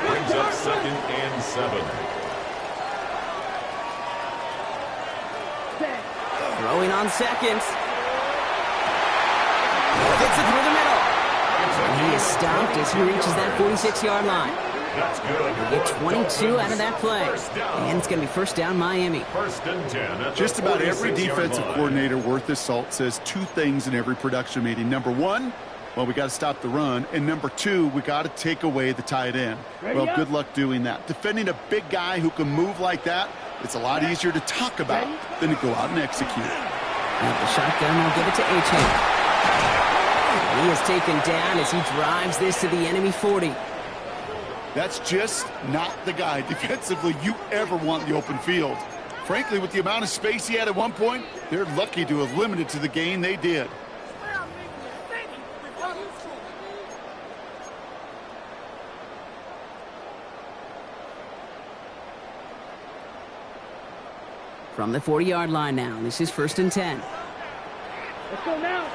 Brings up 2nd and 7. Throwing on 2nd. Gets it through the middle. And he is stopped as he reaches that 46-yard line. That's good. Get 22 out of that play. And it's going to be 1st down Miami. 1st and 10. Just about every defensive coordinator worth his salt says 2 things in every production meeting. Number 1, well, we got to stop the run. And number 2, we got to take away the tight end. Well, good luck doing that. Defending a big guy who can move like that, it's a lot easier to talk about than to go out and execute. And the shotgun will give it to H. He is taken down as he drives this to the enemy 40. That's just not the guy defensively you ever want in the open field. Frankly, with the amount of space he had at one point, they're lucky to have limited to the gain they did. From the 40-yard line now, this is 1st and 10. Let's go now.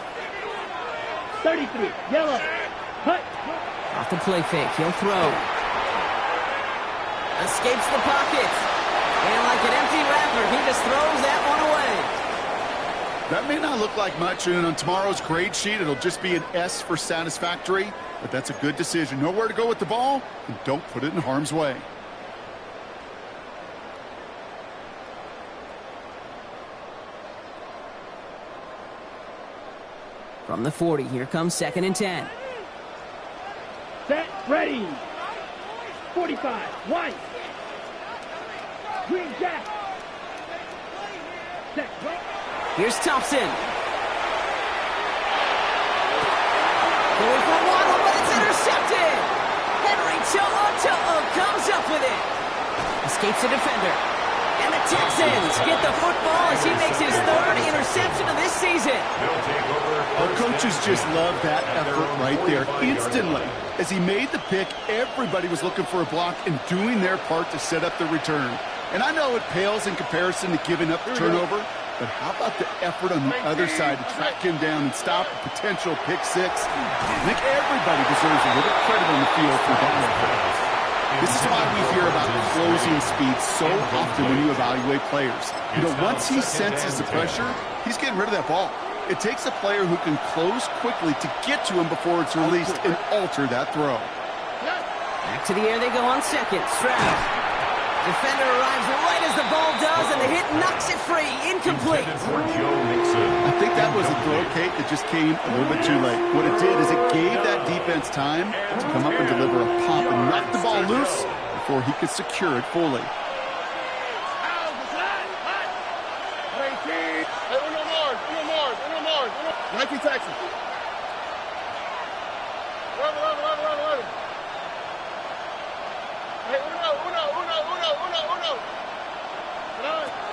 33. Yellow. Cut. Off the play fake, he'll throw. Escapes the pocket. And like an empty wrapper, he just throws that one away. That may not look like much, and on tomorrow's grade sheet, it'll just be an S for satisfactory, but that's a good decision. Know where to go with the ball, and don't put it in harm's way. From the 40, here comes 2nd and 10. Set. Ready. 45. White. Green Jack. Set. Here's Thompson. Going for a waddle, but it's intercepted. Henry To'o comes up with it. Escapes the defender. And the Texans get the football as he makes his 3rd interception of this season. Our coaches just love that effort right there. Instantly, as he made the pick, everybody was looking for a block and doing their part to set up the return. And I know it pales in comparison to giving up the turnover, But how about the effort on the other side to track him down and stop a potential pick six? I think everybody deserves a little credit on the field for that effort. This is why we hear about closing speed so often when you evaluate players. You know, once he senses the pressure, he's getting rid of that ball. It takes a player who can close quickly to get to him before it's released and alter that throw. Back to the air they go on second. Stroud. Defender arrives right as the ball does, and the hit knocks it free. Incomplete. I think that was a throw, Kate, that just came a little bit too late. What it did is it gave that defense time to come up and deliver a pop and knock the ball loose before he could secure it fully. Nike Texas.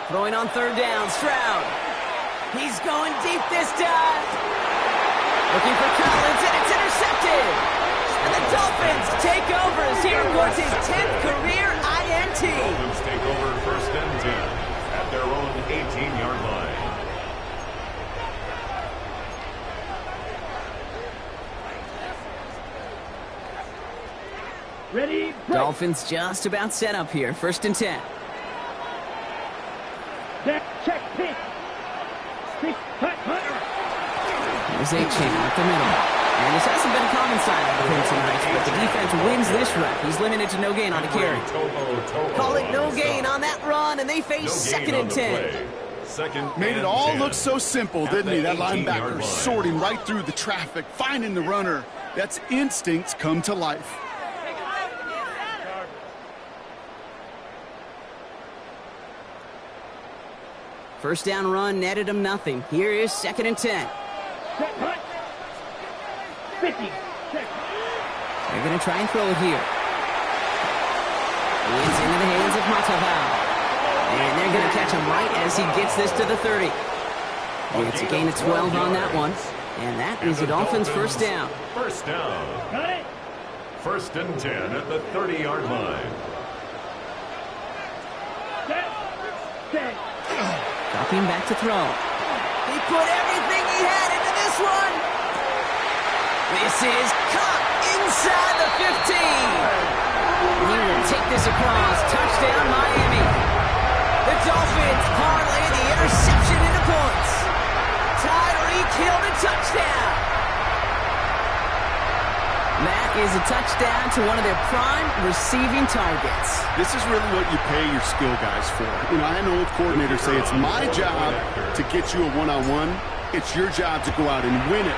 Throwing on third down, Stroud. He's going deep this time. Looking for Collins, and it's intercepted. And the Dolphins take over as he records his 10th career INT. Dolphins take over first and 10 at their own 18-yard line. Ready, break. Dolphins just about set up here. First and 10. Check, pick. Pick, Hunter. There's A-Chain up the middle. And this hasn't been a common sign of him tonight, but the defense wins this rep. He's limited to no gain on the carry. Call it no gain on that run, and they face second and 10. Made it all look so simple, didn't he? That linebacker sorting right through the traffic, finding the runner. That's instincts come to life. First down run netted him nothing. Here is second and 10. Check, hunt. 50. Check. They're going to try and throw it here. It's into the hands of Matavao. And they're going to catch him right as he gets this to the 30. It's a gain of 12 on that one. And that is the Dolphins' first down. First down. Got it. First and 10 at the 30-yard line. Set. Dropping back to throw. He put everything he had into this one. This is caught inside the 15. He will take this across. Touchdown, Miami. The Dolphins parlay the interception into points. Tyreek Hill to touchdown. That is a touchdown to one of their prime receiving targets. This is really what you pay your skill guys for. You know, I know coordinators say it's my job to get you a one-on-one. It's your job to go out and win it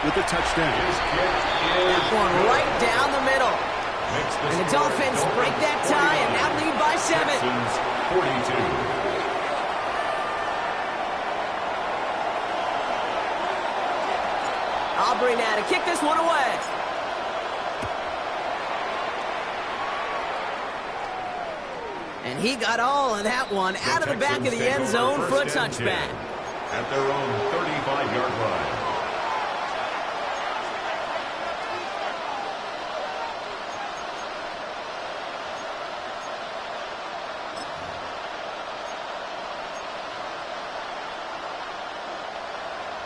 with a touchdown. That one right down the middle. And the Dolphins break that tie and now lead by 7. 42. Aubrey now to kick this one away. And he got all of that one out of the back of the end zone for a touchback. At their own 35-yard line.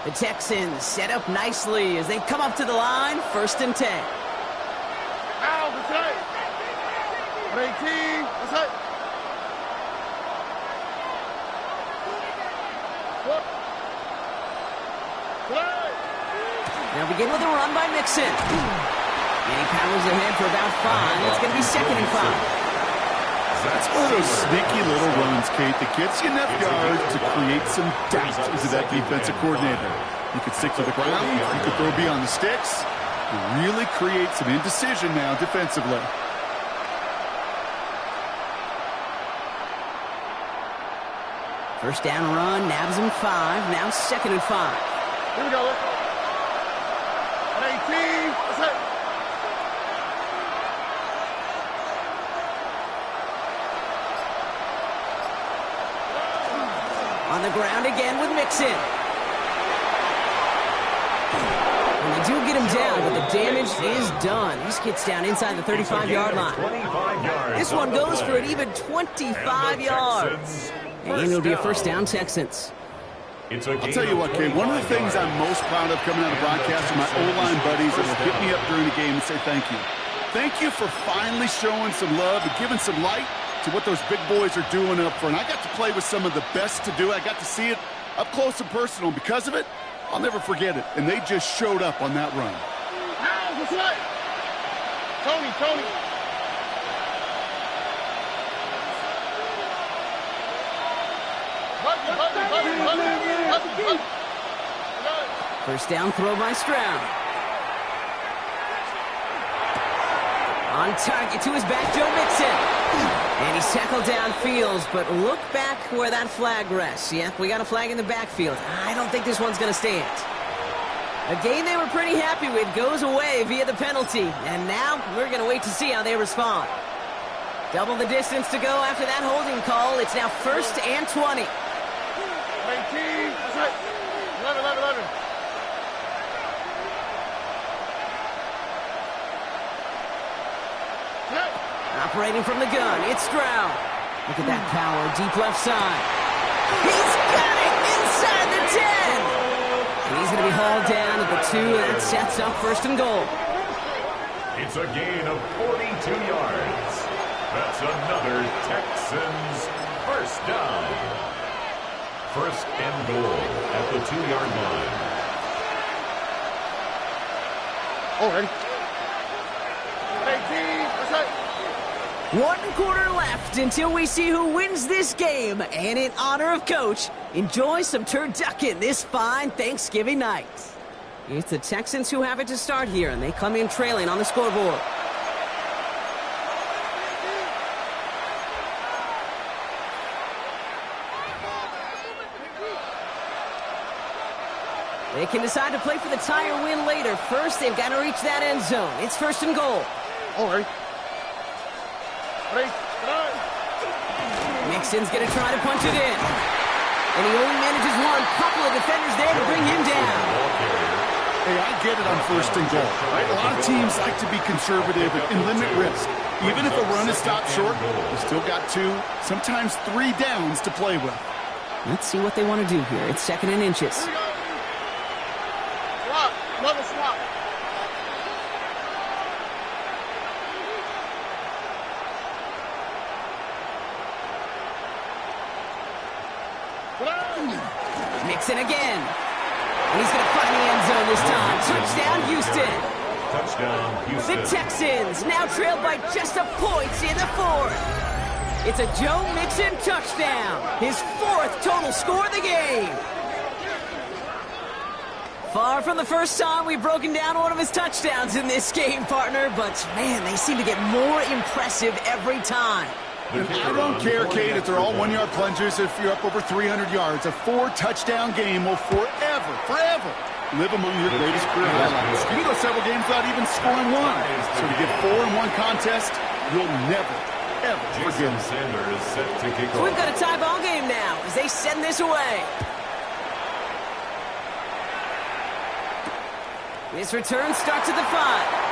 The Texans set up nicely as they come up to the line, first and 10. Ow, that's right. 18, that's right. Now begin with a run by Mixon. And he powers ahead for about 5. It's going to be second and 5. That's one of those sneaky little runs, Kate, that gets you enough yards to create some doubt into that defensive coordinator. You could stick to the ground, you could throw beyond the sticks, you really create some indecision now defensively. First down run, nabs him 5, now second and 5. Here we go. 18, that's it. On the ground again with Mixon. And they do get him down, but the damage is done. This gets down inside the 35-yard line. This one goes for an even 25 yards. And it'll be a first down, Texans. I'll tell you what, Kay, one of the things I'm most proud of coming out of broadcast are my O-line buddies that will hit me up during the game and say thank you. Thank you for finally showing some love and giving some light to what those big boys are doing up front. I got to play with some of the best to do it. I got to see it up close and personal. Because of it, I'll never forget it. And they just showed up on that run. Tony. First down throw by Stroud. On target to his back, Joe Mixon. And he's tackled downfield, but look back where that flag rests. Yeah, we got a flag in the backfield. I don't think this one's going to stand. A game they were pretty happy with goes away via the penalty. And now we're going to wait to see how they respond. Double the distance to go after that holding call. It's now 1st and 20. 19. That's right. 11. Operating from the gun, it's Stroud. Look at that power, deep left side. He's got it inside the 10. And he's going to be hauled down at the 2. That sets up 1st and goal. It's a gain of 42 yards. That's another Texans first down. 1st and goal at the 2-yard line. Ready? 18. That's right. 1 quarter left until we see who wins this game. And in honor of Coach, enjoy some turducken this fine Thanksgiving night. It's the Texans who have it to start here, and they come in trailing on the scoreboard. They can decide to play for the tie or win later. First, they've got to reach that end zone. It's 1st and goal. Ready? Mixon's going to try to punch it in. And he only manages one. Couple of defenders there to bring him down. Hey, I get it on 1st and goal, right? A lot of teams like to be conservative and limit risk. Even if a run is stopped short, you still got 2, sometimes 3 downs to play with. Let's see what they want to do here. It's 2nd and inches. Swap. Another swap. Mixon again. And he's going to find the end zone this time. Touchdown, Houston. Touchdown, Houston. The Texans now trailed by just a point in the 4th. It's a Joe Mixon touchdown. His 4th total score of the game. Far from the first time we've broken down one of his touchdowns in this game, partner. But, man, they seem to get more impressive every time. I don't care, Kate, if they're all 1-yard plungers, if you're up over 300 yards. A 4-touchdown game will forever live among your greatest career highlights. You can go several games without even scoring 1. So to get 4 in one contest, you'll never, ever forget it. Sanders is set to kick So off. we've got a tie ball game now as they send this away. This return starts at the 5.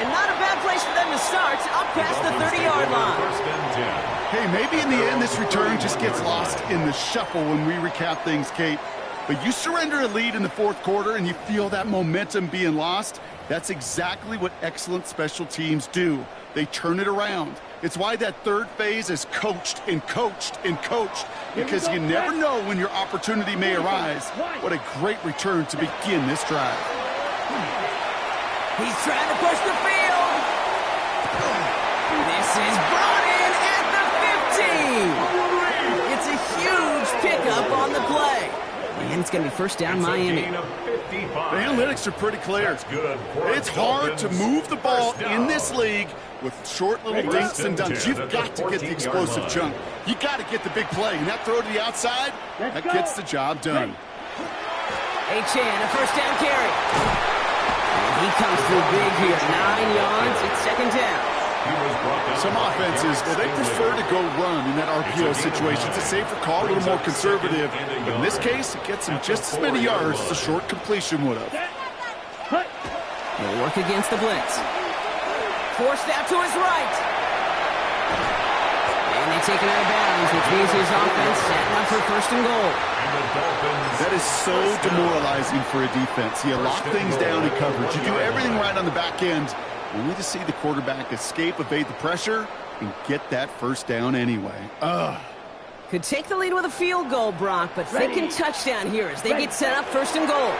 And not a bad place for them to start, up past the 30-yard line. 1st and 10. Hey, maybe in the end this return just gets lost in the shuffle when we recap things, Kate. But you surrender a lead in the 4th quarter and you feel that momentum being lost. That's exactly what excellent special teams do. They turn it around. It's why that 3rd phase is coached and coached and coached, because you never know when your opportunity may arise. What a great return to begin this drive. He's trying to push the field. This is brought in at the 15. It's a huge pickup on the play. And it's going to be 1st down, Miami. The analytics are pretty clear. That's good. It's hard to move the ball in this league with short little dinks and dunks. You've got to get the explosive chunk. You got to get the big play. And that throw to the outside, that gets the job done. Achane, a 1st down carry. And he comes through big here. 9 yards. It's 2nd down. Some offenses, well, they prefer to go run in that RPO situation. It's a safer call, a little more conservative. But in this case, it gets him just as many yards as a short completion would have. He'll work against the blitz. Forced out to his right. And they take it out of bounds, which means his offense setting up for first and goal. That is so demoralizing for a defense. You lock things down in coverage. You do everything right on the back end, only to see the quarterback escape, evade the pressure, and get that first down anyway. Could take the lead with a field goal, Brock, but thinking touchdown here as they get set up first and goal.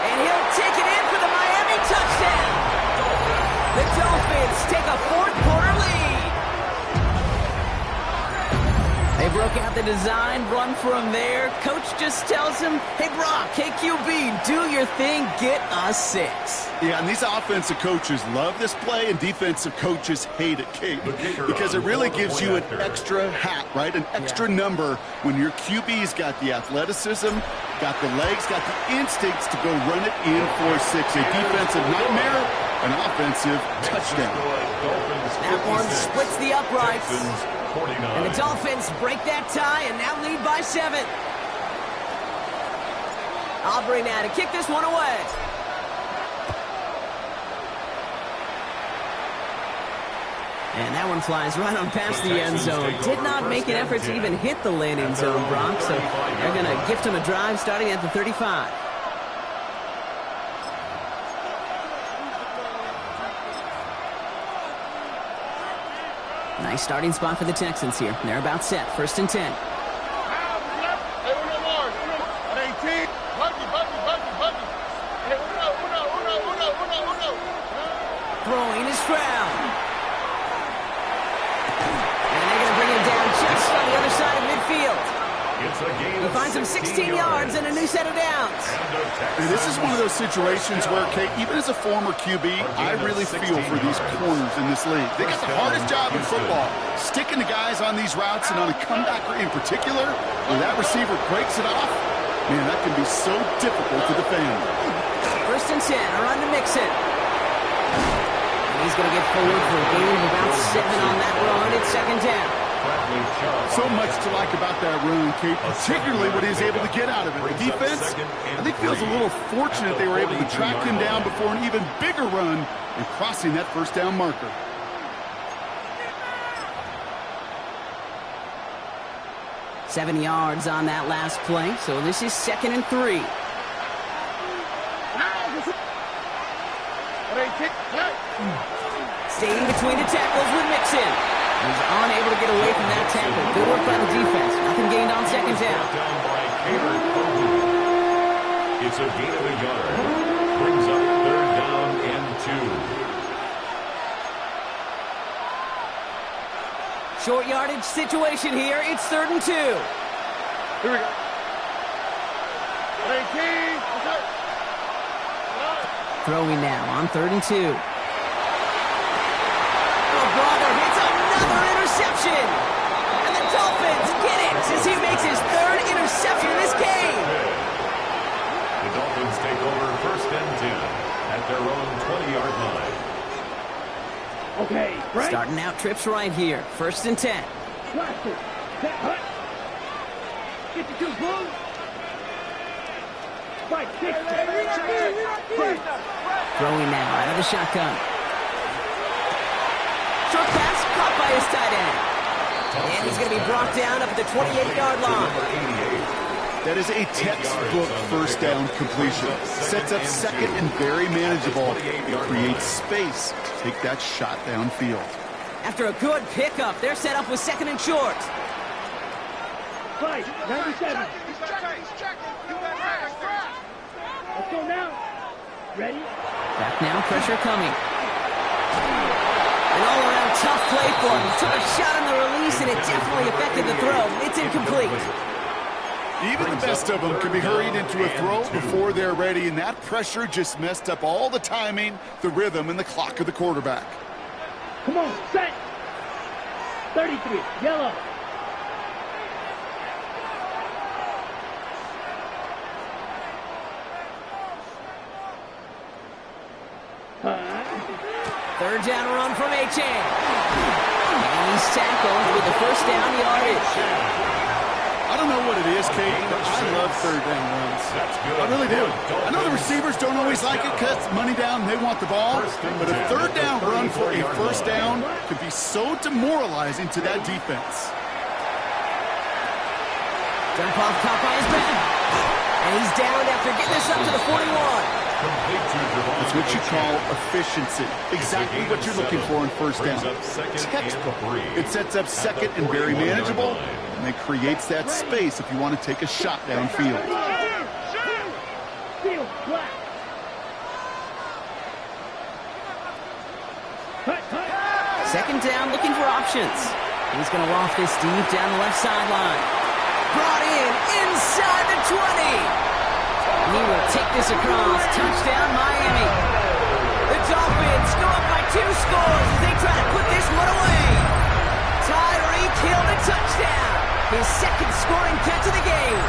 And he'll take it in for the Miami touchdown. The Dolphins take a fourth-quarter lead. They broke out the design, run for him there. Coach just tells him, hey, Brock, hey, QB, do your thing, get us 6. Yeah, and these offensive coaches love this play, and defensive coaches hate it, Kate, because it really gives you an extra hat, right, an extra number when your QB's got the athleticism, got the legs, got the instincts to go run it in for 6. A defensive nightmare, an offensive touchdown. That one splits the uprights. And the Dolphins break that tie and now lead by 7. Aubrey now to kick this one away. And that one flies right on past the end zone. Did not make an effort to even hit the landing zone, Brock, so they're going to gift him a drive starting at the 35. Nice starting spot for the Texans here. They're about set. First and 10. Throwing is Stroud. And they're going to bring him down just on the other side of midfield. He finds him 16 yards and a new set of downs. And this is one of those situations where, Kate, even as a former QB, I really feel for these corners in this league. They got the hardest job in football, sticking the guys on these routes and on a comebacker in particular, when that receiver breaks it off. Man, that can be so difficult to defend. First and 10, a run to Mixon. And he's going to get forward for a gain of about 7 on that run. It's second down. So much to like about that run, Kate, particularly what he was able to get out of it. The defense, I think, feels a little fortunate they were able to track him down before an even bigger run and crossing that first down marker. Seven yards on that last play, so this is second and 3. Staying between the tackles with Mixon. He's unable to get away from that tackle. Good work by the defense. Nothing gained on second down. It's a gain of a yard. Brings up third down and 2. Short yardage situation here. It's third and 2. Here we go. Throwing now on third and 2. Oh, brother, it's another interception. And the Dolphins get it as he makes his third interception in this game. The Dolphins take over first and 10 at their own 20-yard line. Okay, right. Starting out trips right here. First and 10. Blast it. That hut. 52 boom. Spike 6. Throwing now out of the shotgun. Short pass caught by his tight end. And he's going to be brought down up at the 28-yard line. That is a textbook first down completion. Sets up second and very manageable. It creates space to take that shot downfield. After a good pickup, they're set up with second and short. Right, 97. Let's go now. Ready? Back now, pressure coming. An all-around tough play for him. He took a shot on the release, and it definitely affected the throw. It's incomplete. Even the best of them can be hurried into a throw before they're ready, and that pressure just messed up all the timing, the rhythm, and the clock of the quarterback. Come on, set. 33, yellow. Third down run from H.A. And he's tackled with the first down yardage. I don't know what it is, Kate, but I love third down runs. I really do. I know the receivers don't always like it because money down, they want the ball, but a third down run for a first down could be so demoralizing to that defense. Jump off top by his back. And he's down after getting this up to the 41. That's what you call efficiency. Exactly what you're looking for in first down. Textbook. It sets up second and very manageable, and it creates that space if you want to take a shot downfield. Second down, looking for options. He's going to loft this deep down the left sideline. Brought in inside the 20. He will take this across. Touchdown, Miami. The Dolphins go up by 2 scores as they try to put this one away. Tyreek Hill the touchdown. His second scoring catch of the game.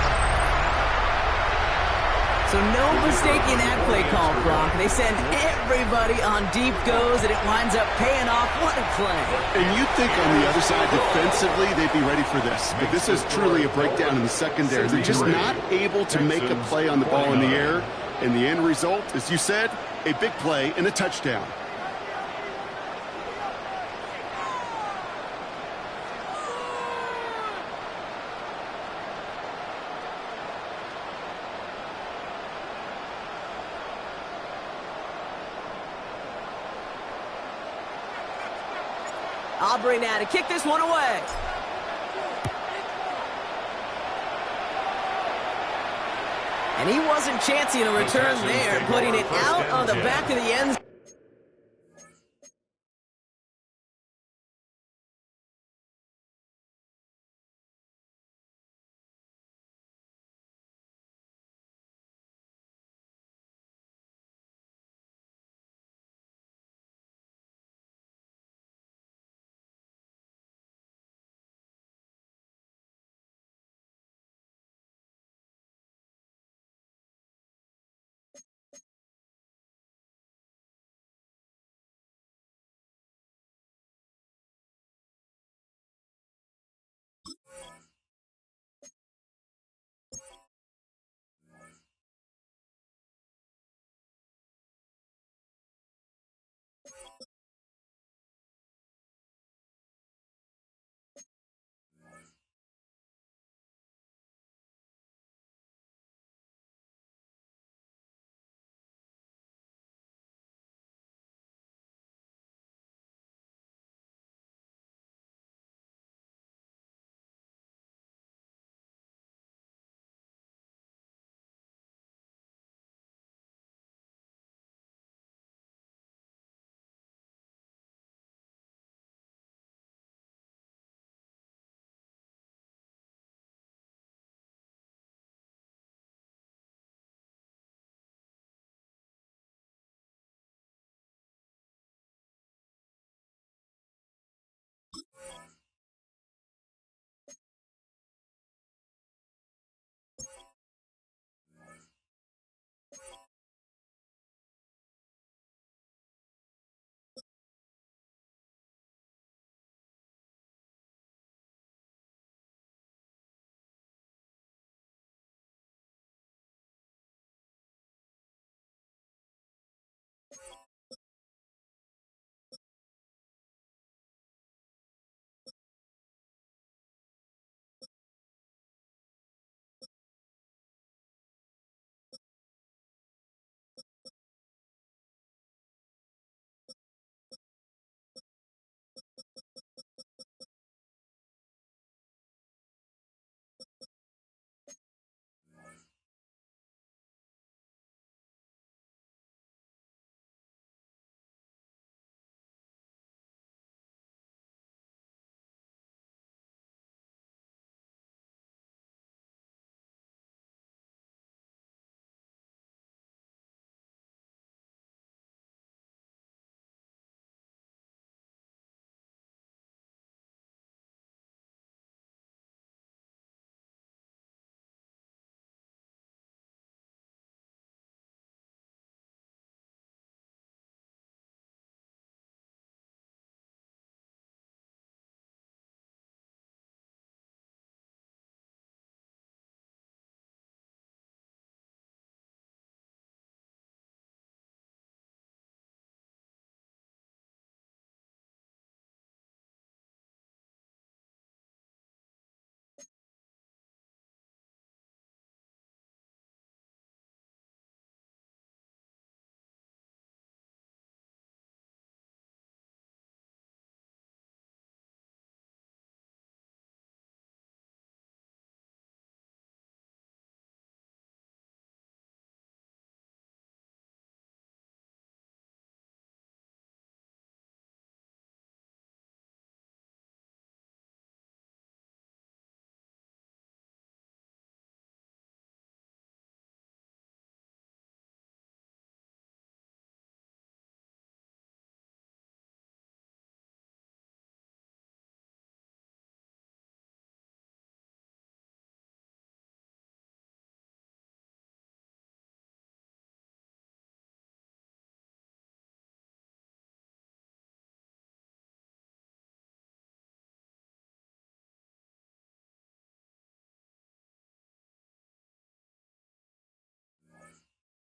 So no mistaking that play call, Brock. They send everybody on deep goes, and it winds up paying off. What a play. And you'd think on the other side, defensively, they'd be ready for this. But this is truly a breakdown in the secondary. They're just not able to make a play on the ball in the air. And the end result, as you said, a big play and a touchdown. Aubrey now to kick this one away. And he wasn't chancing a return there, putting it out on the back of the end zone.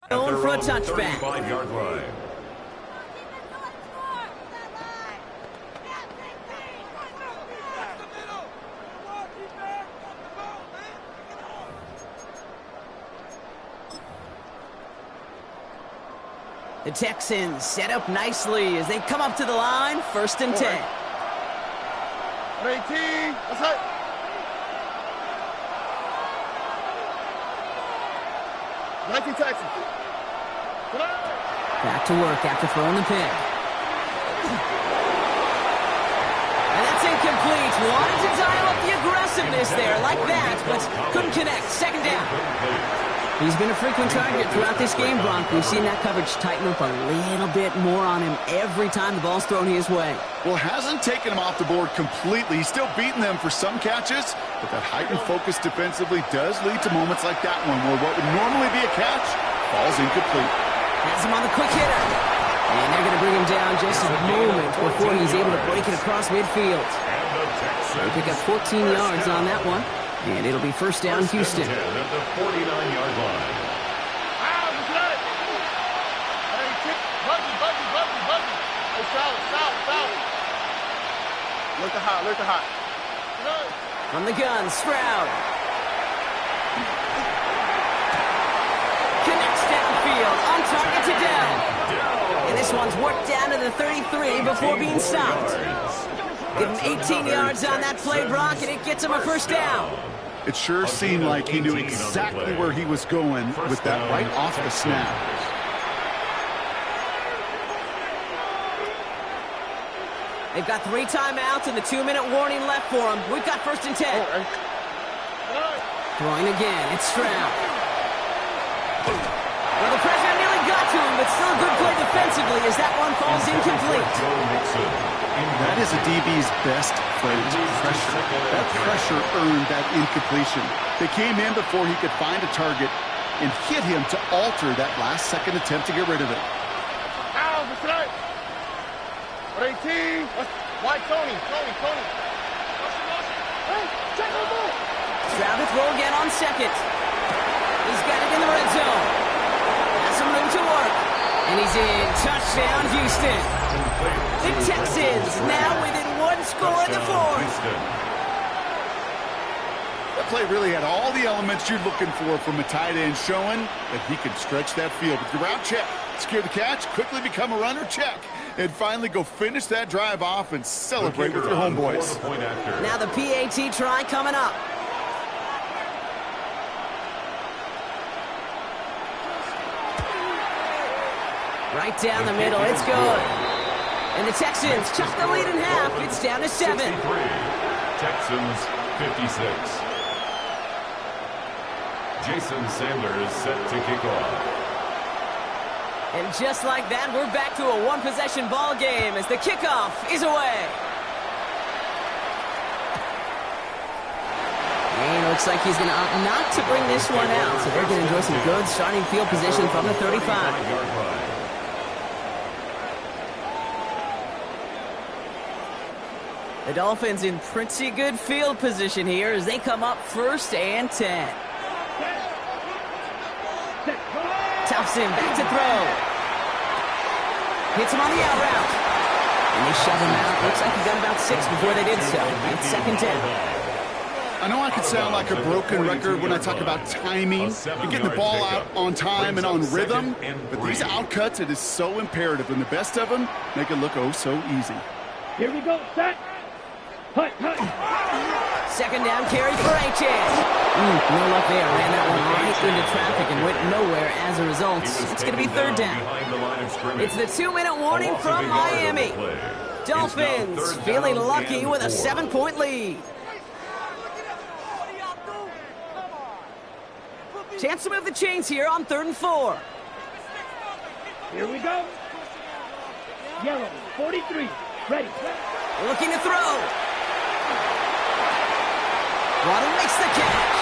Going for a touchback. 35-yard line. The Texans set up nicely as they come up to the line, 1st and 10. 18. That's it. Texans. Back to work after throwing the pick. And that's incomplete. Wanted to dial up the aggressiveness there like that, but couldn't connect. 2nd down. He's been a frequent target throughout this game, Bronk. We've seen that coverage tighten up a little bit more on him every time the ball's thrown his way. Well, hasn't taken him off the board completely. He's still beating them for some catches, but that heightened focus defensively does lead to moments like that one where what would normally be a catch falls incomplete. Has him on the quick hitter. And they're going to bring him down just a moment before he's able to break it across midfield. They pick up 14 yards on that one. And it'll be 1st down, Houston. At the 49-yard line. Look at hot. From the gun, Stroud. Connects downfield, on target to Dell. And this one's worked down to the 33 before being stopped. Give him 18 yards on that play, Brock, and it gets him a 1st down. It sure seemed like he knew exactly where he was going with that right off the snap. They've got 3 timeouts and the 2-minute warning left for him. We've got 1st and 10. Throwing again, it's Stroud. Well, the pressure nearly got to him, but still a good play defensively as that one falls incomplete. That is a DB's best phrase, pressure. That pressure earned that incompletion. They came in before he could find a target and hit him to alter that last-second attempt to get rid of it. 18. Why Tony? Stroud to throw again on 2nd. He's got it in the red zone. Has some room to work. And he's in. Touchdown, Houston. The Texans now within 1 score in the 4th. That play really had all the elements you're looking for from a tight end, showing that he can stretch that field with the route check, secure the catch, quickly become a runner check, and finally go finish that drive off and celebrate with your homeboys. Now the PAT try coming up. Right down the middle, it's good. And the Texans chuck the lead in half. It's down to 7. Texans 56. Jason Sanders set to kick off. And just like that, we're back to a 1-possession ball game as the kickoff is away. And it looks like he's going to opt not to bring this one out, so they're going to enjoy some good starting field position from the 35. The Dolphins in pretty good field position here as they come up 1st and 10. Thompson back to throw. Hits him on the out route. And they shove him out. Looks like he got about 6 before they did so. It's 2nd down. I know I could sound like a broken record when I talk about timing and getting the ball out on time and on rhythm, but these outcuts, it is so imperative, and the best of them make it look oh so easy. Here we go, set. Hut. 2nd down carry for H.S. No luck there. Ran that one right into traffic and went nowhere as a result. It's going to be 3rd down. It's the 2-minute warning from Miami. Dolphins feeling lucky with a 7-point lead. Chance to move the chains here on 3rd and 4. Here we go. Yellow, 43. Ready. Looking to throw. Waddle makes the catch.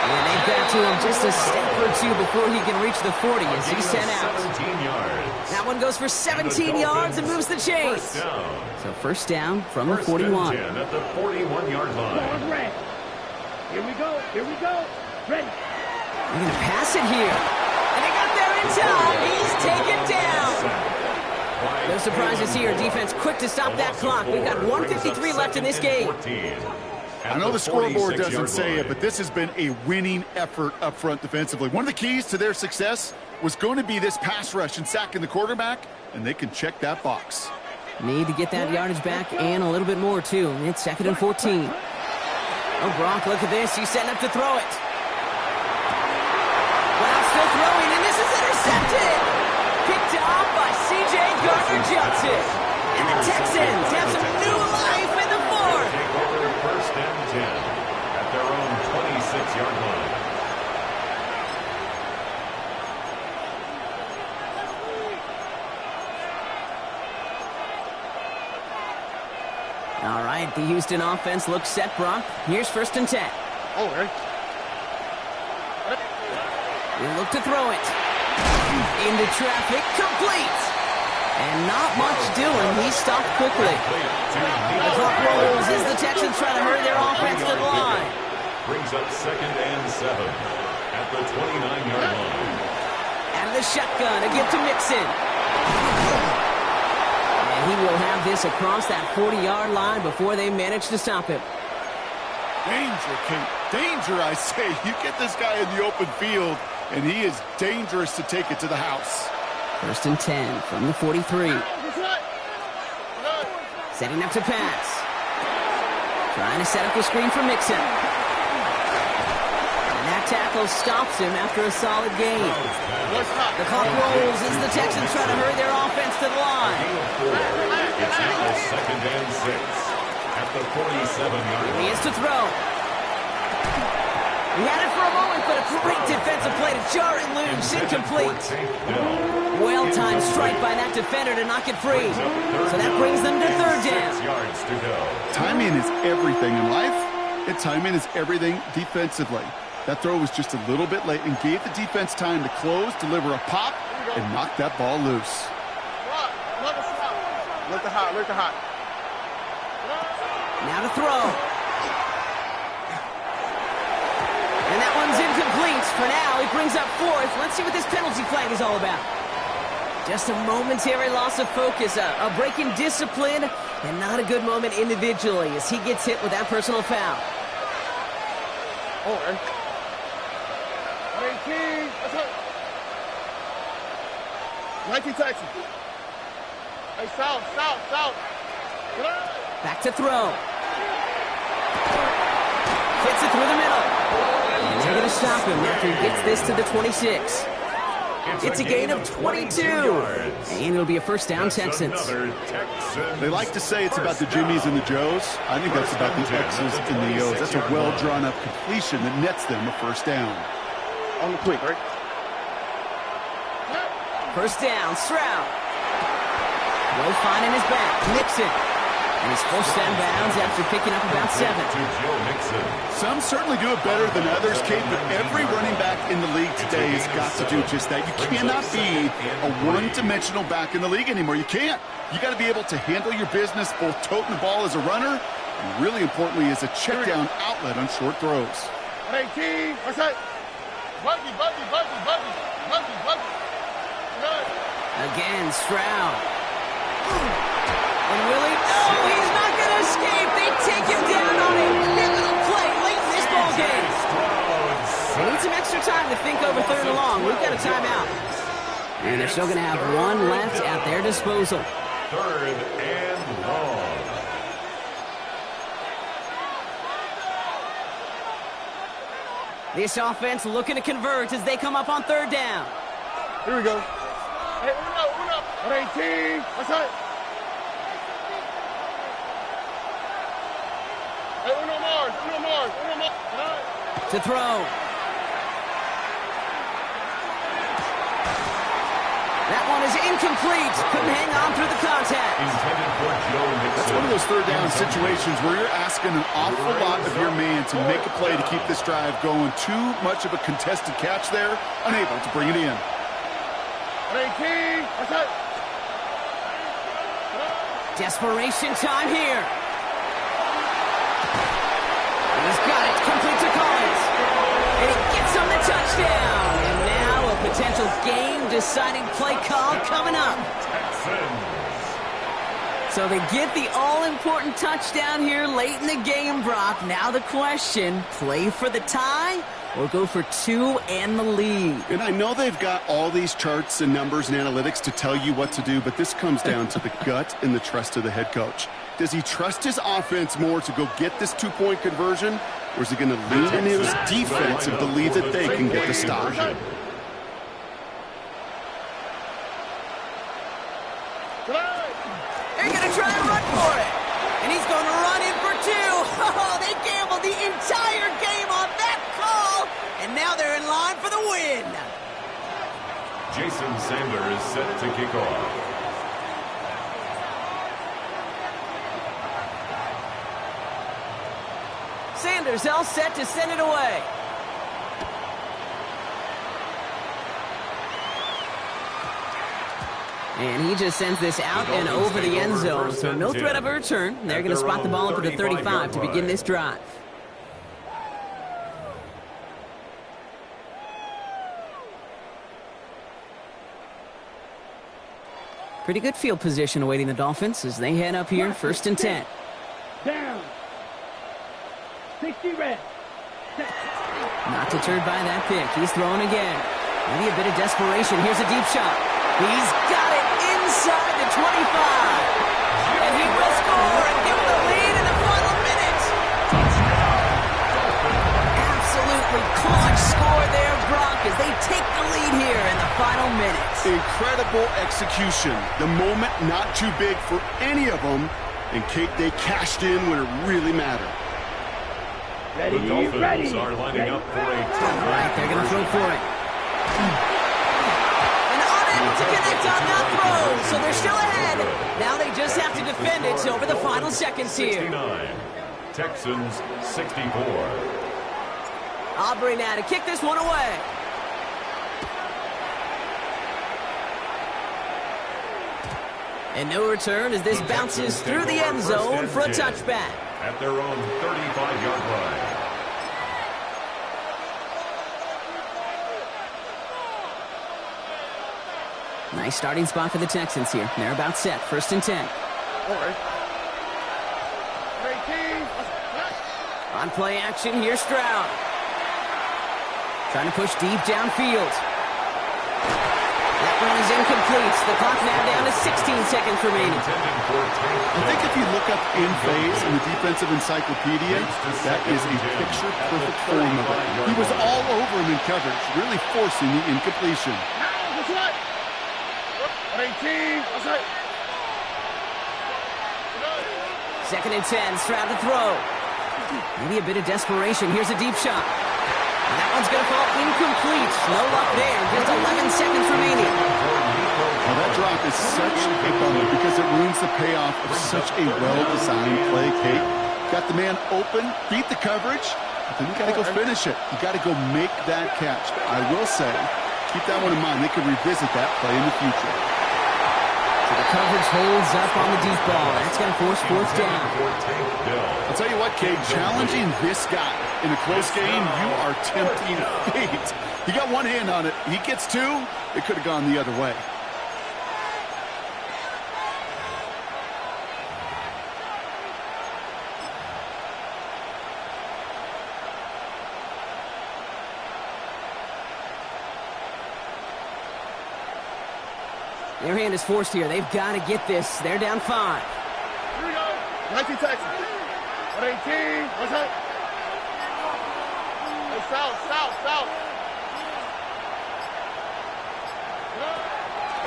And they've got to him just a step or 2 before he can reach the 40 as he's sent out. 17 yards. That one goes for 17 yards and moves the chains. So 1st down from the 41. 10 at the 41-yard line. Ball's red. Here we go. Ready. They're going to pass it here. And they got there in time. He's taken down. No surprises here. Defense quick to stop that clock. We've got 1:53 left in this game. I know the scoreboard doesn't say it, but this has been a winning effort up front defensively. One of the keys to their success was going to be this pass rush and sacking the quarterback, and they can check that box. Need to get that yardage back and a little bit more, too. It's 2nd and 14. Oh, Brock, look at this. He's setting up to throw it. Wow, still throwing, and this is intercepted. Picked off by C.J. Gardner-Johnson. And the Texans have some new life in the fourth. Take over 1st and 10 at their own 26-yard line. All right, the Houston offense looks set, Brock. Here's 1st and 10. Oh, right. We look to throw it. Into traffic, complete. And not much doing. He stopped quickly. The clock rolls as the Texans try to hurry their offense to the line. Brings up 2nd and 7 at the 29-yard line. And the shotgun, a gift to Mixon. And he will have this across that 40-yard line before they manage to stop him. Danger, Kate. Danger, I say. You get this guy in the open field, and he is dangerous to take it to the house. 1st and 10 from the 43. Setting up to pass. Trying to set up the screen for Mixon. And that tackle stops him after a solid gain. The clock rolls as the Texans try to hurry their offense to the line. It's now 2nd and 6 at the 47-yard line. He is to throw. He had it for a moment, but a great defensive play to jar it loose. Incomplete. Well-timed strike by that defender to knock it free. So that brings them to 3rd down. 6 yards to go. Timing is everything in life, and timing is everything defensively. That throw was just a little bit late and gave the defense time to close, deliver a pop, and knock that ball loose. Look the hot, look the hot. Now to throw. And that one's incomplete. For now, he brings up 4th. Let's see what this penalty flag is all about. Just a momentary loss of focus, a break in discipline, and not a good moment individually as he gets hit with that personal foul. Oh, right. 19. That's it. 19 Texans. Hey, south. Back to throw. Hits it through the middle. And they're going to stop him after he gets this to the 26. It's a gain of 22. And it'll be a 1st down, Texans. They like to say it's about the Jimmies and the Joes. I think that's about the X's and the O's. That's a well-drawn-up completion that nets them a 1st down. On the quick, right? 1st down, Stroud. Well finding his back, Mixon. And he's forced out of bounds after picking up about 7. Some certainly do it better than others, Kate, but every running back in the league today has got to do just that. You cannot be a one-dimensional back in the league anymore. You can't. You got to be able to handle your business, both toting the ball as a runner, and really importantly as a check-down outlet on short throws. 18. What's that? Buggy. Again, Stroud. And Willie, no, he's not going to escape. They take him down on a pivotal play late in this ball game. They need some extra time to think over 3rd and long. We've got a timeout. And they're still going to have 1 left at their disposal. 3rd and long. This offense looking to convert as they come up on 3rd down. Here we go. Hey, uno. 18. What's that? Hey, uno more. To throw. That one is incomplete. Couldn't hang on through the contact. Intended for Joe Mixon. That's one of those 3rd down situations where you're asking an awful lot of your man to make a play to keep this drive going. Too much of a contested catch there, unable to bring it in. 18. What's that? Desperation time here. He's got it, complete to Collins. And he gets on the touchdown. And now a potential game-deciding play call coming up. Texans. So they get the all-important touchdown here late in the game, Brock. Now the question, play for the tie or go for two and the lead? And I know they've got all these charts and numbers and analytics to tell you what to do, but this comes down to the gut and the trust of the head coach. Does he trust his offense more to go get this two-point conversion, or is he going to lean into his defense and believe that they can get the stop? They're going to try and run for it. And he's going to run in for two. Oh, they gambled the entire game on that call. And now they're in line for the win. Jason Sanders set to kick off. Sanders all set to send it away. And he just sends this out and over the end zone, so no threat of a return. They're going to spot the ball up at the 35 to begin this drive. Pretty good field position awaiting the Dolphins as they head up here, 1st and 10. Down. 60 red. Not deterred by that pick. He's throwing again. Maybe a bit of desperation. Here's a deep shot. He's got it inside the 25. And he will score and give them the lead in the final minute. Absolutely clutch score there, Brock, as they take the lead here in the final minutes. Incredible execution. The moment not too big for any of them. And Kate, they cashed in when it really mattered. Ready, The Dolphins ready. are lining up for a All right, they're going to throw for it. And unable to connect on that throw, so they're still ahead. Now they just have to defend it over the final seconds here. 69. Texans 64. Aubrey now to kick this one away. And no return as this bounces through the end zone for a touchback. At their own 35-yard line. Nice starting spot for the Texans here. They're about set. 1st and 10. On play action, here's Stroud. Trying to push deep downfield. That one is incomplete. The clock now down to 16 seconds remaining. I think if you look up in phase in the defensive encyclopedia, that is a picture-perfect form of it. He was all over him in coverage, really forcing the incompletion. 2nd and 10, Stroud to throw. Maybe a bit of desperation. Here's a deep shot. And that one's going to fall incomplete. No luck there. Just 11 seconds remaining. Well, that drop is such a bummer because it ruins the payoff of such a well-designed play, Kate. Got the man open, beat the coverage, but then you got to go finish it. You got to go make that catch. I will say, keep that one in mind. They could revisit that play in the future. So the coverage holds up on the deep ball. That's going to force 4th down. I'll tell you what, Kate, challenging this guy in a close game, you are tempting fate. He got one hand on it. He gets two. It could have gone the other way. Their hand is forced here. They've got to get this. They're down 5. Here we go. 19 Texans. 118. What's up? Hey, south.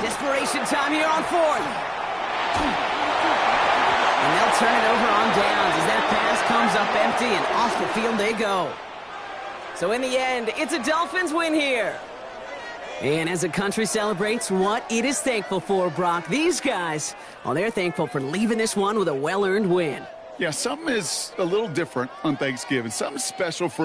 Desperation time here on 4th. And they'll turn it over on downs as that pass comes up empty and off the field they go. So in the end, it's a Dolphins win here. And as the country celebrates what it is thankful for, Brock, these guys, well, they're thankful for leaving this one with a well-earned win. Yeah, something is a little different on Thanksgiving. Something special for